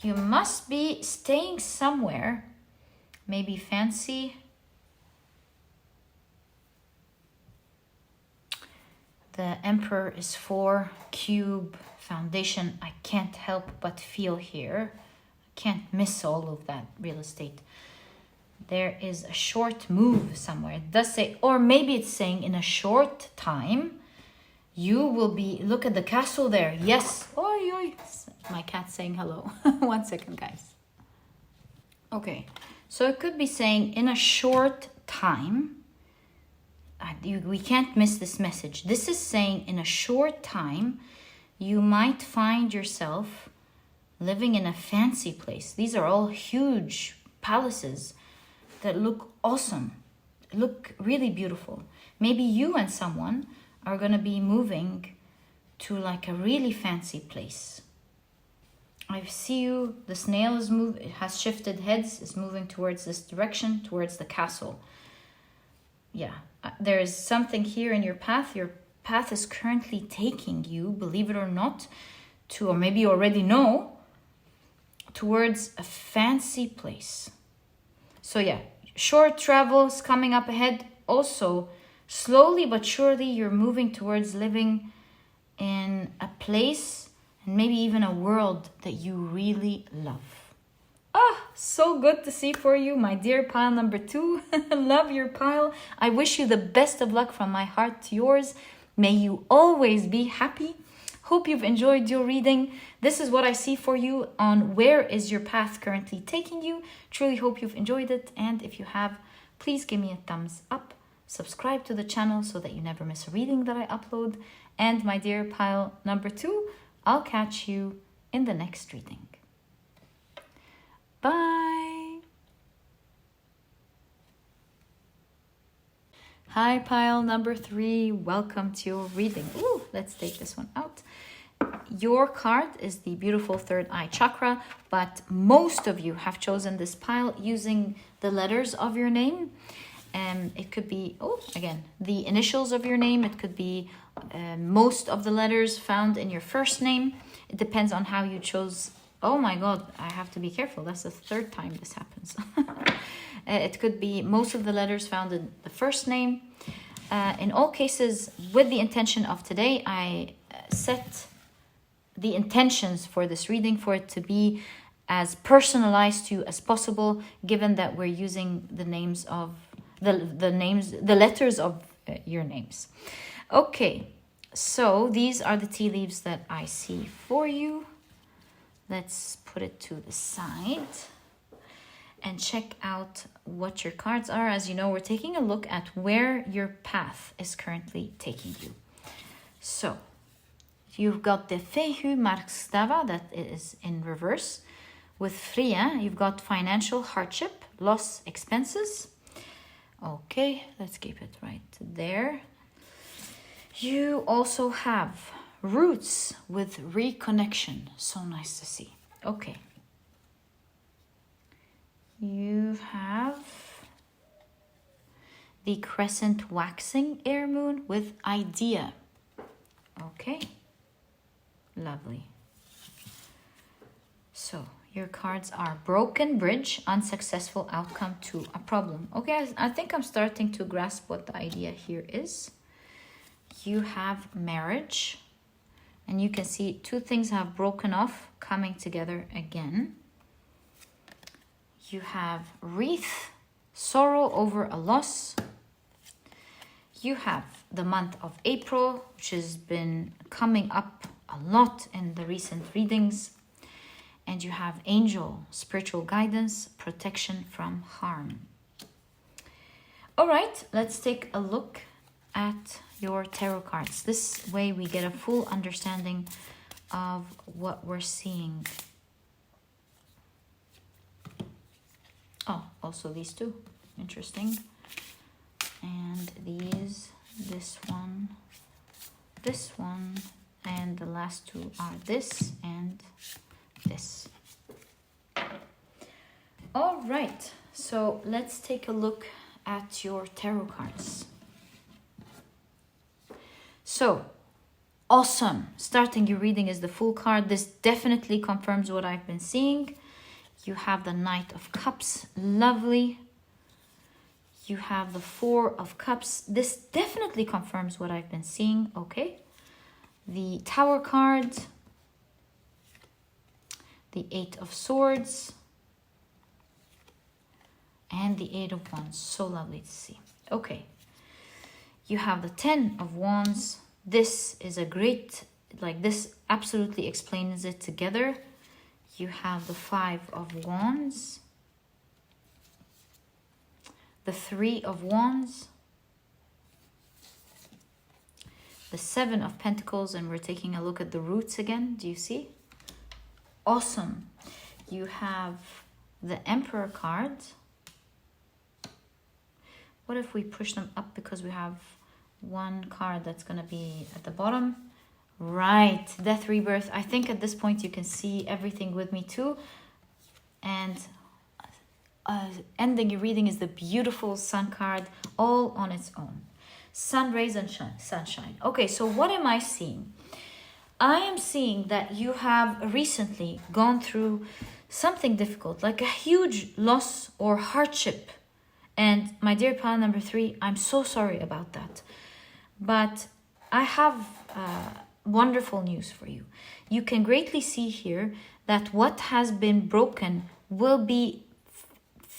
You must be staying somewhere. Maybe fancy. The Emperor is 4, cube, foundation. I can't help but feel here. Can't miss all of that real estate. There is a short move somewhere. It does say, or maybe it's saying in a short time, you will be, look at the castle there. Yes. Oi, oi. My cat's saying hello. 1 second, guys. Okay. So it could be saying in a short time, we can't miss this message. This is saying in a short time, you might find yourself living in a fancy place. These are all huge palaces that look awesome, look really beautiful. Maybe you and someone are going to be moving to like a really fancy place. I see you, the snail is it has shifted heads, is moving towards this direction, towards the castle. Yeah, there is something here in your path. Your path is currently taking you, believe it or not, to, or maybe you already know, towards a fancy place. So yeah, short travels coming up ahead. Also, slowly but surely, you're moving towards living in a place and maybe even a world that you really love. So good to see for you, my dear pile number 2. Love your pile. I wish you the best of luck from my heart to yours. May you always be happy. Hope you've enjoyed your reading. This is what I see for you on where is your path currently taking you. Truly hope you've enjoyed it. And if you have, please give me a thumbs up. Subscribe to the channel so that you never miss a reading that I upload. And my dear pile number 2, I'll catch you in the next reading. Bye. Hi, pile number 3. Welcome to your reading. Ooh, let's take this one out. Your card is the beautiful third eye chakra, but most of you have chosen this pile using the letters of your name. It could be, again, the initials of your name. It could be most of the letters found in your first name. It depends on how you chose. Oh my God, I have to be careful. That's the third time this happens. It could be most of the letters found in the first name. In all cases, with the intention of today, I set the intentions for this reading for it to be as personalized to you as possible, given that we're using the names of the letters of your names. Okay, so these are the tea leaves that I see for you. Let's put it to the side and check out what your cards are. As you know, we're taking a look at where your path is currently taking you. So, you've got the Fehu Markstava that is in reverse. With Fria, you've got financial hardship, loss, expenses. Okay, let's keep it right there. You also have roots with reconnection. So nice to see. Okay. You have the crescent waxing air moon with idea. Okay. Lovely. So your cards are broken bridge, unsuccessful outcome to a problem. Okay, I think I'm starting to grasp what the idea here is. You have marriage, and you can see two things have broken off, coming together again. You have wreath, sorrow over a loss. You have the month of April, which has been coming up a lot in the recent readings. And you have angel, spiritual guidance, protection from harm. All right, let's take a look at your tarot cards. This way we get a full understanding of what we're seeing. Oh, also these two. Interesting. And these, this one, and the last two are this and this. All right, so let's take a look at your tarot cards. So, awesome. Starting your reading is the Fool card. This definitely confirms what I've been seeing. You have the Knight of Cups. Lovely. You have the Four of Cups. This definitely confirms what I've been seeing. Okay. The Tower card. The Eight of Swords. And the Eight of Wands. So lovely to see. Okay. You have the Ten of Wands. This is a great, like this absolutely explains it together. You have the Five of Wands. The Three of Wands. the Seven of Pentacles, and we're taking a look at the roots again. Do you see? Awesome. You have the Emperor card. What if we push them up because we have one card that's going to be at the bottom? Right, Death, Rebirth. I think at this point you can see everything with me too. And ending your reading is the beautiful Sun card, all on its own. Sun rays and sunshine. Okay, so what am I seeing? I am seeing that you have recently gone through something difficult, like a huge loss or hardship. And my dear pile number 3, I'm so sorry about that. But I have wonderful news for you. You can greatly see here that what has been broken will be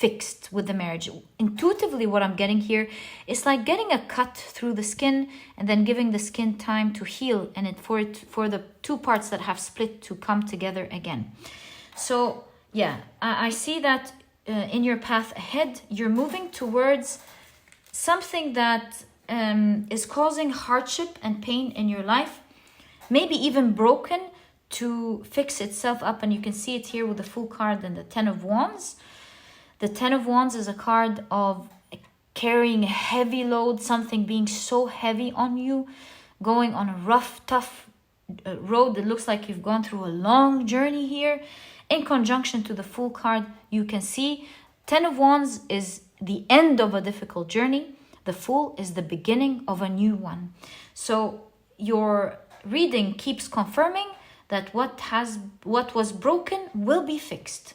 fixed with the marriage. Intuitively, what I'm getting here is like getting a cut through the skin and then giving the skin time to heal, and for the two parts that have split to come together again. So yeah, I see that in your path ahead, you're moving towards something that is causing hardship and pain in your life, maybe even broken, to fix itself up. And you can see it here with the Fool card and the Ten of Wands. The Ten of Wands is a card of carrying a heavy load, something being so heavy on you, going on a rough, tough road that looks like you've gone through a long journey here. In conjunction to the Fool card, you can see Ten of Wands is the end of a difficult journey. The Fool is the beginning of a new one. So your reading keeps confirming that what was broken will be fixed,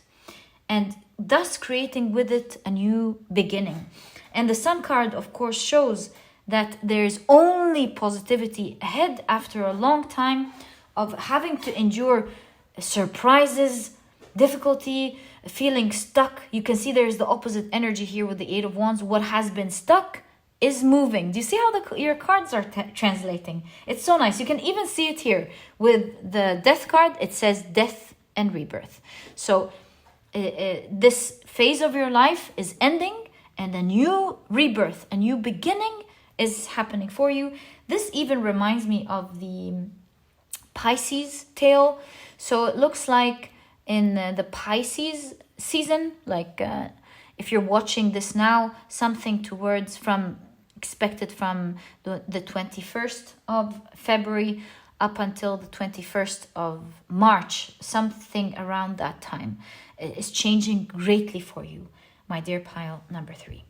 and thus creating with it a new beginning. And the Sun card, of course, shows that there's only positivity ahead after a long time of having to endure surprises, difficulty, feeling stuck. You can see there's the opposite energy here with the Eight of Wands. What has been stuck is moving. Do you see how your cards are translating? It's so nice. You can even see it here with the Death card. It says death and rebirth. So this phase of your life is ending, and a new rebirth, a new beginning is happening for you. This even reminds me of the Pisces tale. So it looks like in the Pisces season, like if you're watching this now, something towards expected from the 21st of February up until the 21st of March, something around that time is changing greatly for you, my dear pile number 3.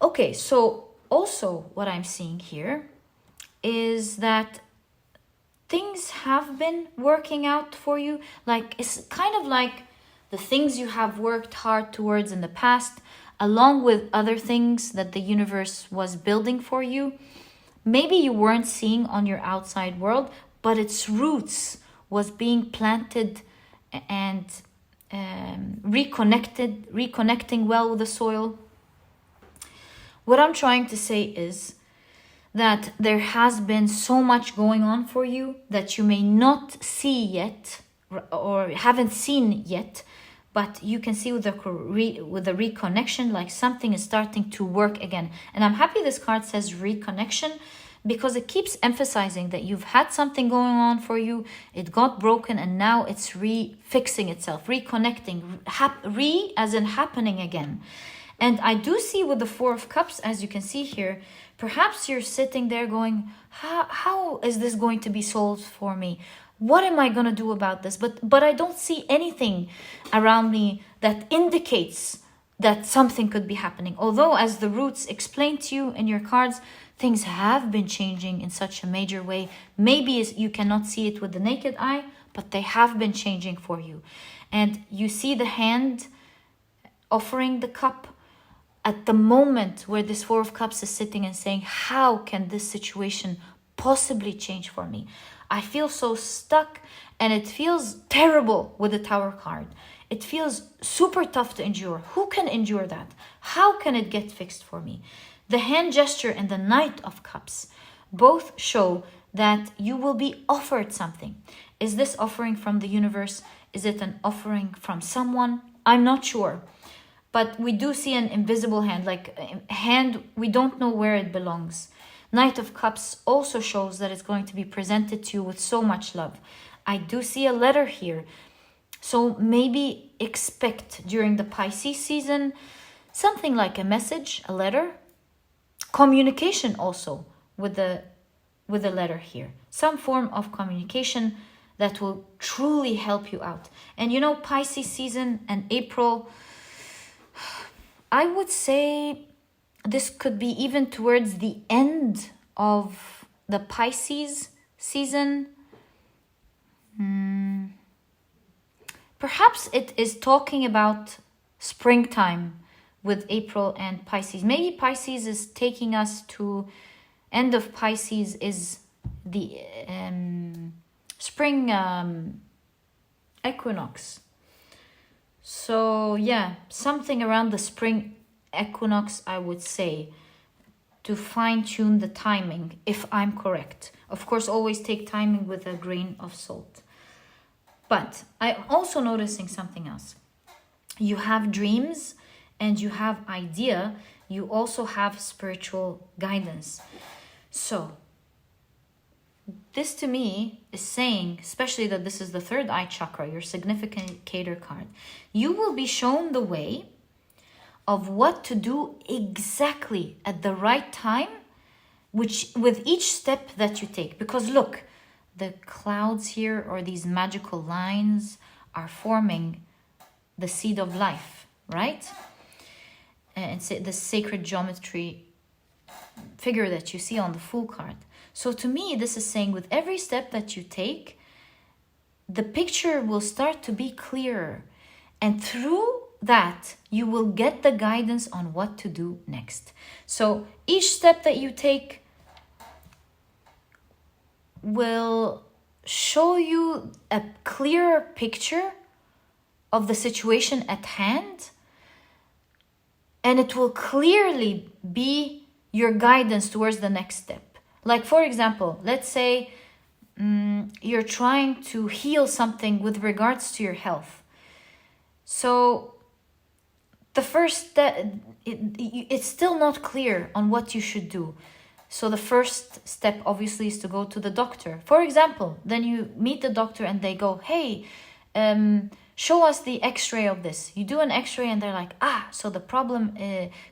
Okay, so also what I'm seeing here is that things have been working out for you. Like, it's kind of like the things you have worked hard towards in the past, along with other things that the universe was building for you. Maybe you weren't seeing on your outside world, but its roots was being planted and reconnecting well with the soil. What I'm trying to say is that there has been so much going on for you that you may not see yet or haven't seen yet, but you can see with the reconnection, like something is starting to work again. And I'm happy this card says reconnection, because it keeps emphasizing that you've had something going on for you, it got broken, and now it's fixing itself, reconnecting, as in happening again. And I do see with the Four of Cups, as you can see here, perhaps you're sitting there going, how is this going to be solved for me? What am I going to do about this? But I don't see anything around me that indicates that something could be happening. Although, as the roots explain to you in your cards, things have been changing in such a major way. Maybe you cannot see it with the naked eye, but they have been changing for you. And you see the hand offering the cup at the moment where this Four of Cups is sitting and saying, how can this situation possibly change for me? I feel so stuck, and it feels terrible with the Tower card. It feels super tough to endure. Who can endure that? How can it get fixed for me? The hand gesture and the Knight of Cups both show that you will be offered something. Is this offering from the universe? Is it an offering from someone? I'm not sure. But we do see an invisible hand, like a hand, we don't know where it belongs. Knight of Cups also shows that it's going to be presented to you with so much love. I do see a letter here. So maybe expect during the Pisces season something like a message, a letter, communication also with the letter here. Some form of communication that will truly help you out. And you know, Pisces season and April, I would say this could be even towards the end of the Pisces season. Perhaps it is talking about springtime with April and Pisces. Maybe Pisces is taking us to end of Pisces is the spring equinox. So yeah, something around the spring equinox, I would say, to fine-tune the timing, if I'm correct. Of course, always take timing with a grain of salt. But I'm also noticing something else. You have dreams and you have idea. You also have spiritual guidance. So this to me is saying, especially that this is the third eye chakra, your significator card. You will be shown the way of what to do exactly at the right time, which with each step that you take. Because look, the clouds here or these magical lines are forming the seed of life, right? And the sacred geometry figure that you see on the Fool card. So to me, this is saying with every step that you take, the picture will start to be clearer. And through that, you will get the guidance on what to do next. So each step that you take will show you a clearer picture of the situation at hand, and it will clearly be your guidance towards the next step. Like, for example, let's say you're trying to heal something with regards to your health. So the first step, it's still not clear on what you should do. So the first step obviously is to go to the doctor. For example, then you meet the doctor and they go, hey, show us the x-ray of this. You do an x-ray and they're like, so the problem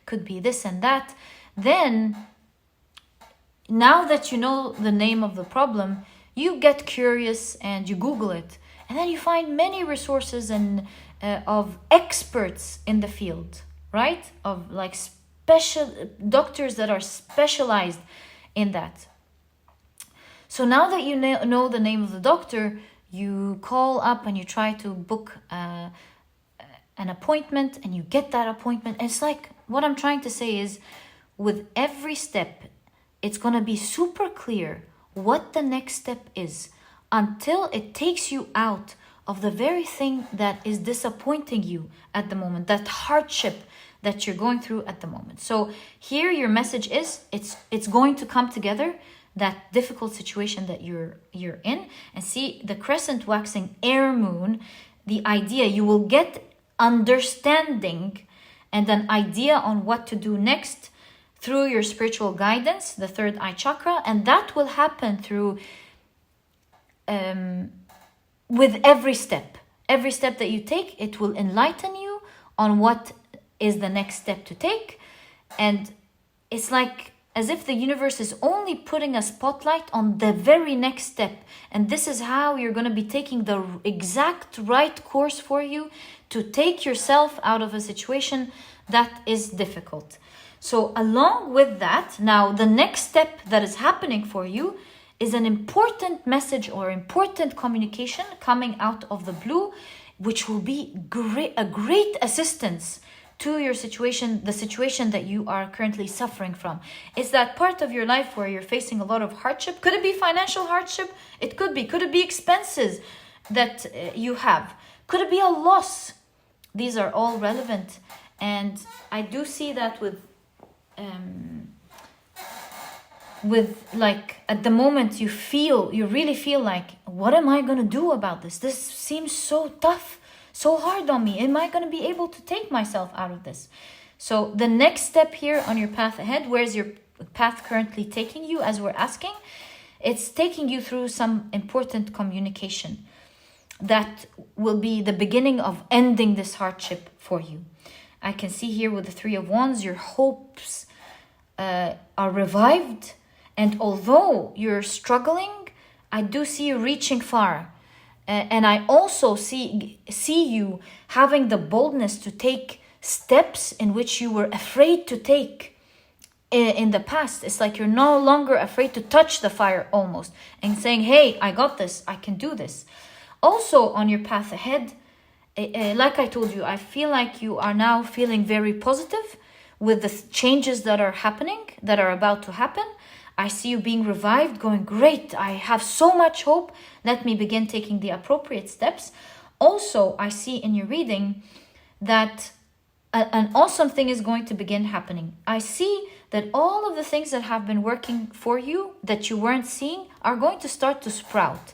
could be this and that. Then, now that you know the name of the problem, you get curious and you Google it. And then you find many resources and of experts in the field, right? Of like special doctors that are specialized in that. So now that you know the name of the doctor, you call up and you try to book an appointment and you get that appointment. And it's like, what I'm trying to say is, with every step, it's going to be super clear what the next step is until it takes you out of the very thing that is disappointing you at the moment, that hardship that you're going through at the moment. So here your message is, it's going to come together, that difficult situation that you're in. And see, the crescent waxing air moon, the idea, you will get understanding and an idea on what to do next through your spiritual guidance, the third eye chakra. And that will happen through with every step that you take. It will enlighten you on what is the next step to take. And it's like as if the universe is only putting a spotlight on the very next step. And this is how you're going to be taking the exact right course for you to take yourself out of a situation that is difficult. So along with that, now the next step that is happening for you is an important message or important communication coming out of the blue, which will be a great assistance to your situation, the situation that you are currently suffering from. It's that part of your life where you're facing a lot of hardship. Could it be financial hardship? It could be. Could it be expenses that you have? Could it be a loss? These are all relevant. And I do see that with like at the moment you really feel like, what am I going to do about this? This seems so tough, so hard on me. Am I going to be able to take myself out of this? So the next step here on your path ahead, where's your path currently taking you, as we're asking? It's taking you through some important communication that will be the beginning of ending this hardship for you. I can see here with the Three of Wands, your hopes are revived. And although you're struggling, I do see you reaching far. And I also see you having the boldness to take steps in which you were afraid to take in the past. It's like you're no longer afraid to touch the fire almost, and saying, hey, I got this, I can do this. Also on your path ahead, like I told you, I feel like you are now feeling very positive with the changes that are happening, that are about to happen. I see you being revived, going, great, I have so much hope. Let me begin taking the appropriate steps. Also, I see in your reading that an awesome thing is going to begin happening. I see that all of the things that have been working for you that you weren't seeing are going to start to sprout.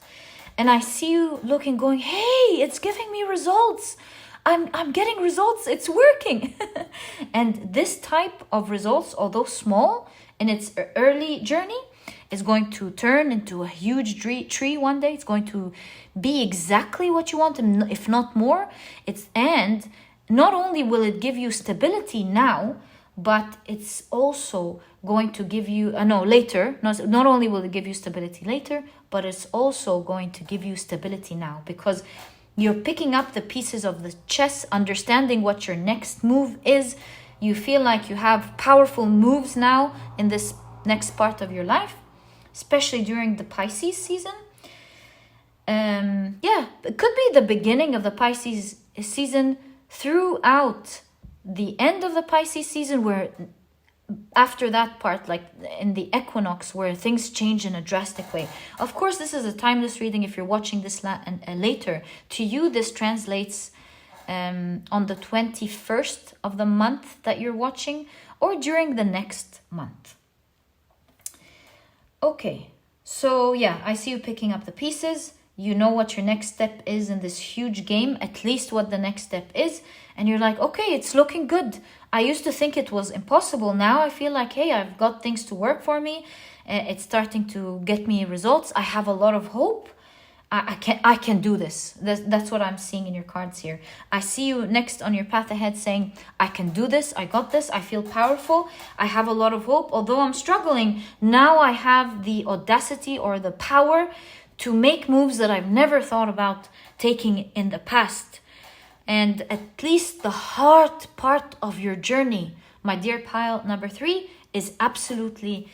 And I see you looking, going, hey, it's giving me results. I'm getting results. It's working. And this type of results, although small in its early journey, is going to turn into a huge tree one day. It's going to be exactly what you want, if not more. And not only will it give you stability now, but it's also going to give you, later. Not only will it give you stability later, but it's also going to give you stability now, because you're picking up the pieces of the chess, understanding what your next move is. You feel like you have powerful moves now in this next part of your life, especially during the Pisces season. It could be the beginning of the Pisces season throughout the end of the Pisces season, where after that part, like in the equinox, where things change in a drastic way. Of course, this is a timeless reading. If you're watching this later, to you this translates on the 21st of the month that you're watching, or during the next month. Okay, so yeah, I see you picking up the pieces. You know what your next step is in this huge game, at least what the next step is. And you're like, okay, it's looking good. I used to think it was impossible. Now I feel like, hey, I've got things to work for me. It's starting to get me results. I have a lot of hope. I can do this. That's what I'm seeing in your cards here. I see you next on your path ahead saying, I can do this. I got this. I feel powerful. I have a lot of hope. Although I'm struggling, now I have the audacity or the power to make moves that I've never thought about taking in the past. And at least the hard part of your journey, my dear pile number 3, is absolutely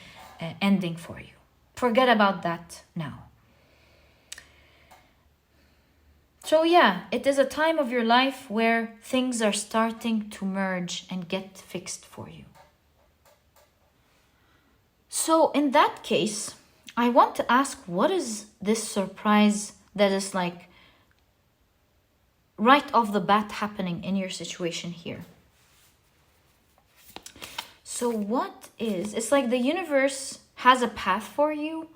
ending for you. Forget about that now. So yeah, it is a time of your life where things are starting to merge and get fixed for you. So in that case, I want to ask, what is this surprise that is like right off the bat happening in your situation here? So what is, it's like the universe has a path for you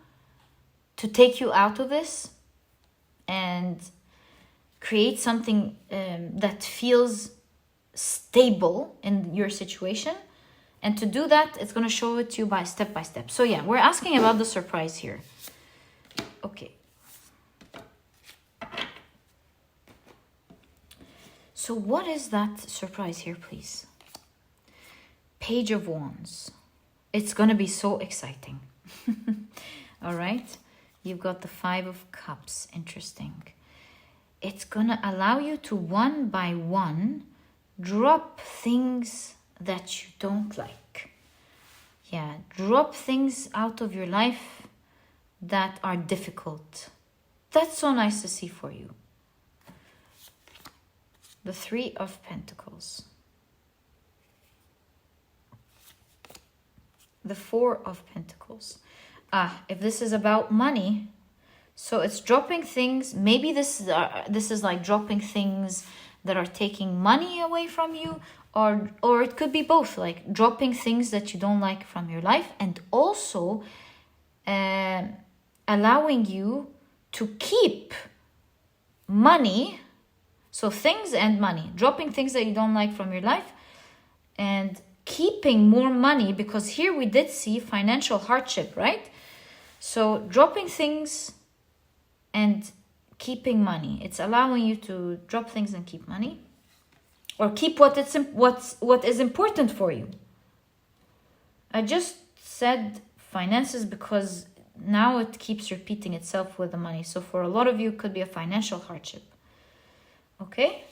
to take you out of this and create something that feels stable in your situation. And to do that, it's going to show it to you by step. So yeah, we're asking about the surprise here. Okay. So what is that surprise here, please? Page of Wands. It's going to be so exciting. All right. You've got the 5 of Cups. Interesting. It's going to allow you to one by one drop things that you don't like. Yeah, drop things out of your life that are difficult. That's so nice to see for you. The 3 of Pentacles. The 4 of Pentacles. If this is about money, so it's dropping things. Maybe this is like dropping things that are taking money away from you, or it could be both, like dropping things that you don't like from your life, and also allowing you to keep money. So things and money, dropping things that you don't like from your life and keeping more money, because here we did see financial hardship, right? So dropping things and keeping money. It's allowing you to drop things and keep money, or keep what is important for you. I just said finances because now it keeps repeating itself with the money. So for a lot of you, it could be a financial hardship. Okay?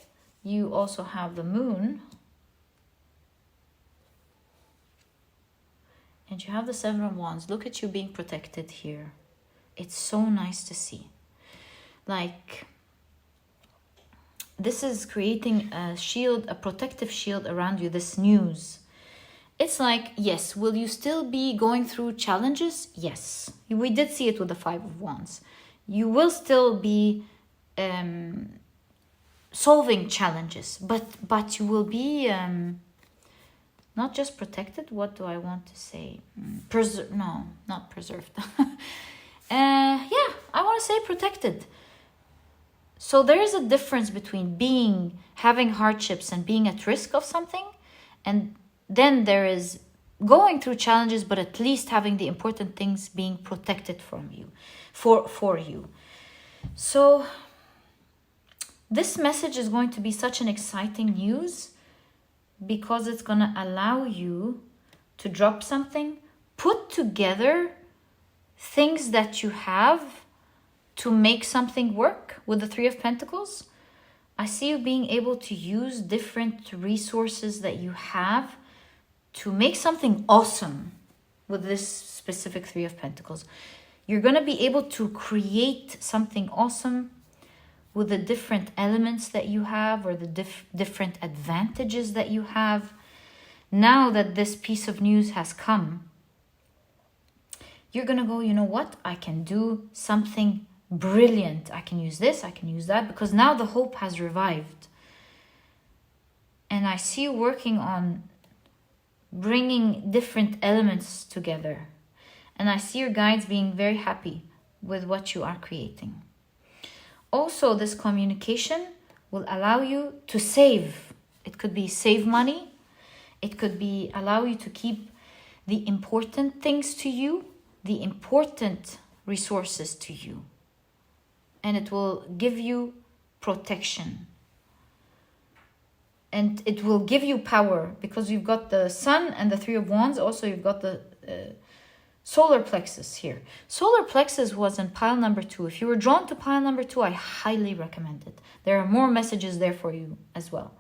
You also have the moon. And you have the Seven of Wands. Look at you being protected here. It's so nice to see. Like, this is creating a shield, a protective shield around you, this news. It's like, yes, will you still be going through challenges? Yes. We did see it with the Five of Wands. You will still be solving challenges, but you will be not just protected. What do I want to say? No, not preserved. Yeah, I want to say protected. So there is a difference between having hardships and being at risk of something, and then there is going through challenges, but at least having the important things being protected from you, for you. So this message is going to be such an exciting news, because it's going to allow you to drop something, put together things that you have to make something work with the Three of Pentacles. I see you being able to use different resources that you have to make something awesome with this specific Three of Pentacles. You're going to be able to create something awesome with the different elements that you have, or the different advantages that you have. Now that this piece of news has come, you're going to go, you know what? I can do something brilliant. I can use this, I can use that, because now the hope has revived. And I see you working on bringing different elements together. And I see your guides being very happy with what you are creating. Also, this communication will allow you to save. It could be save money. It could be allow you to keep the important things to you, the important resources to you. And it will give you protection. And it will give you power, because you've got the Sun and the Three of Wands. Also, you've got the solar plexus here. Solar plexus was in pile number 2. If you were drawn to pile number 2, I highly recommend it. There are more messages there for you as well.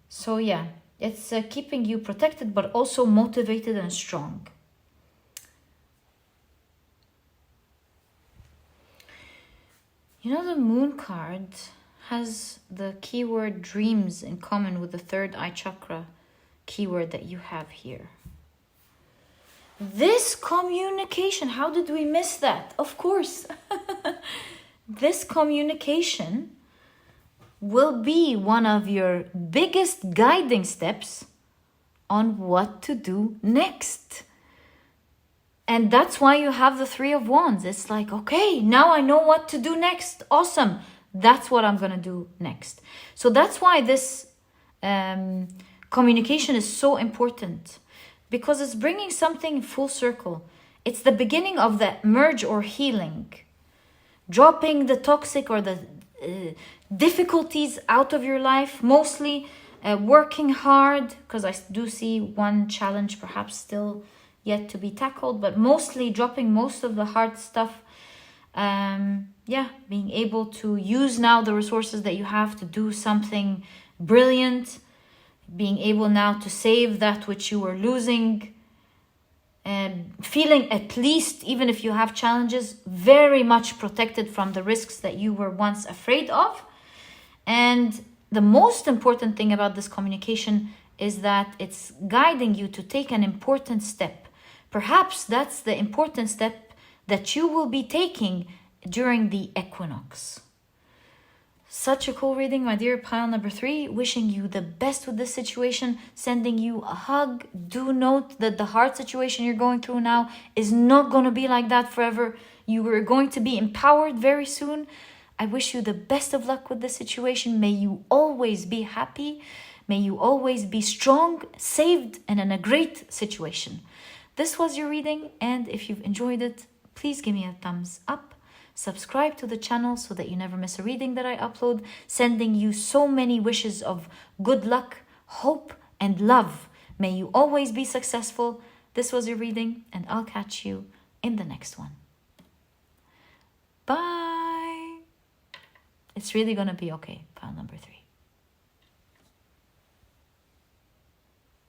So yeah, it's keeping you protected, but also motivated and strong. You know, the Moon card has the keyword dreams in common with the third eye chakra keyword that you have here. This communication, how did we miss that? Of course. This communication will be one of your biggest guiding steps on what to do next. And that's why you have the Three of Wands. It's like, okay, now I know what to do next. Awesome. That's what I'm going to do next. So that's why this communication is so important. Because it's bringing something full circle. It's the beginning of the merge or healing. Dropping the toxic or the difficulties out of your life. Mostly working hard. Because I do see one challenge perhaps still yet to be tackled. But mostly dropping most of the hard stuff. Being able to use now the resources that you have to do something brilliant. Being able now to save that which you were losing, and feeling at least, even if you have challenges, very much protected from the risks that you were once afraid of. And the most important thing about this communication is that it's guiding you to take an important step. Perhaps that's the important step that you will be taking during the equinox. Such a cool reading, my dear pile number 3. Wishing you the best with this situation. Sending you a hug. Do note that the hard situation you're going through now is not going to be like that forever. You are going to be empowered very soon. I wish you the best of luck with this situation. May you always be happy. May you always be strong, saved, and in a great situation. This was your reading, and if you've enjoyed it, please give me a thumbs up. Subscribe to the channel so that you never miss a reading that I upload. Sending you so many wishes of good luck, hope, and love. May you always be successful. This was your reading, and I'll catch you in the next one. Bye. It's really gonna be okay. File number 3.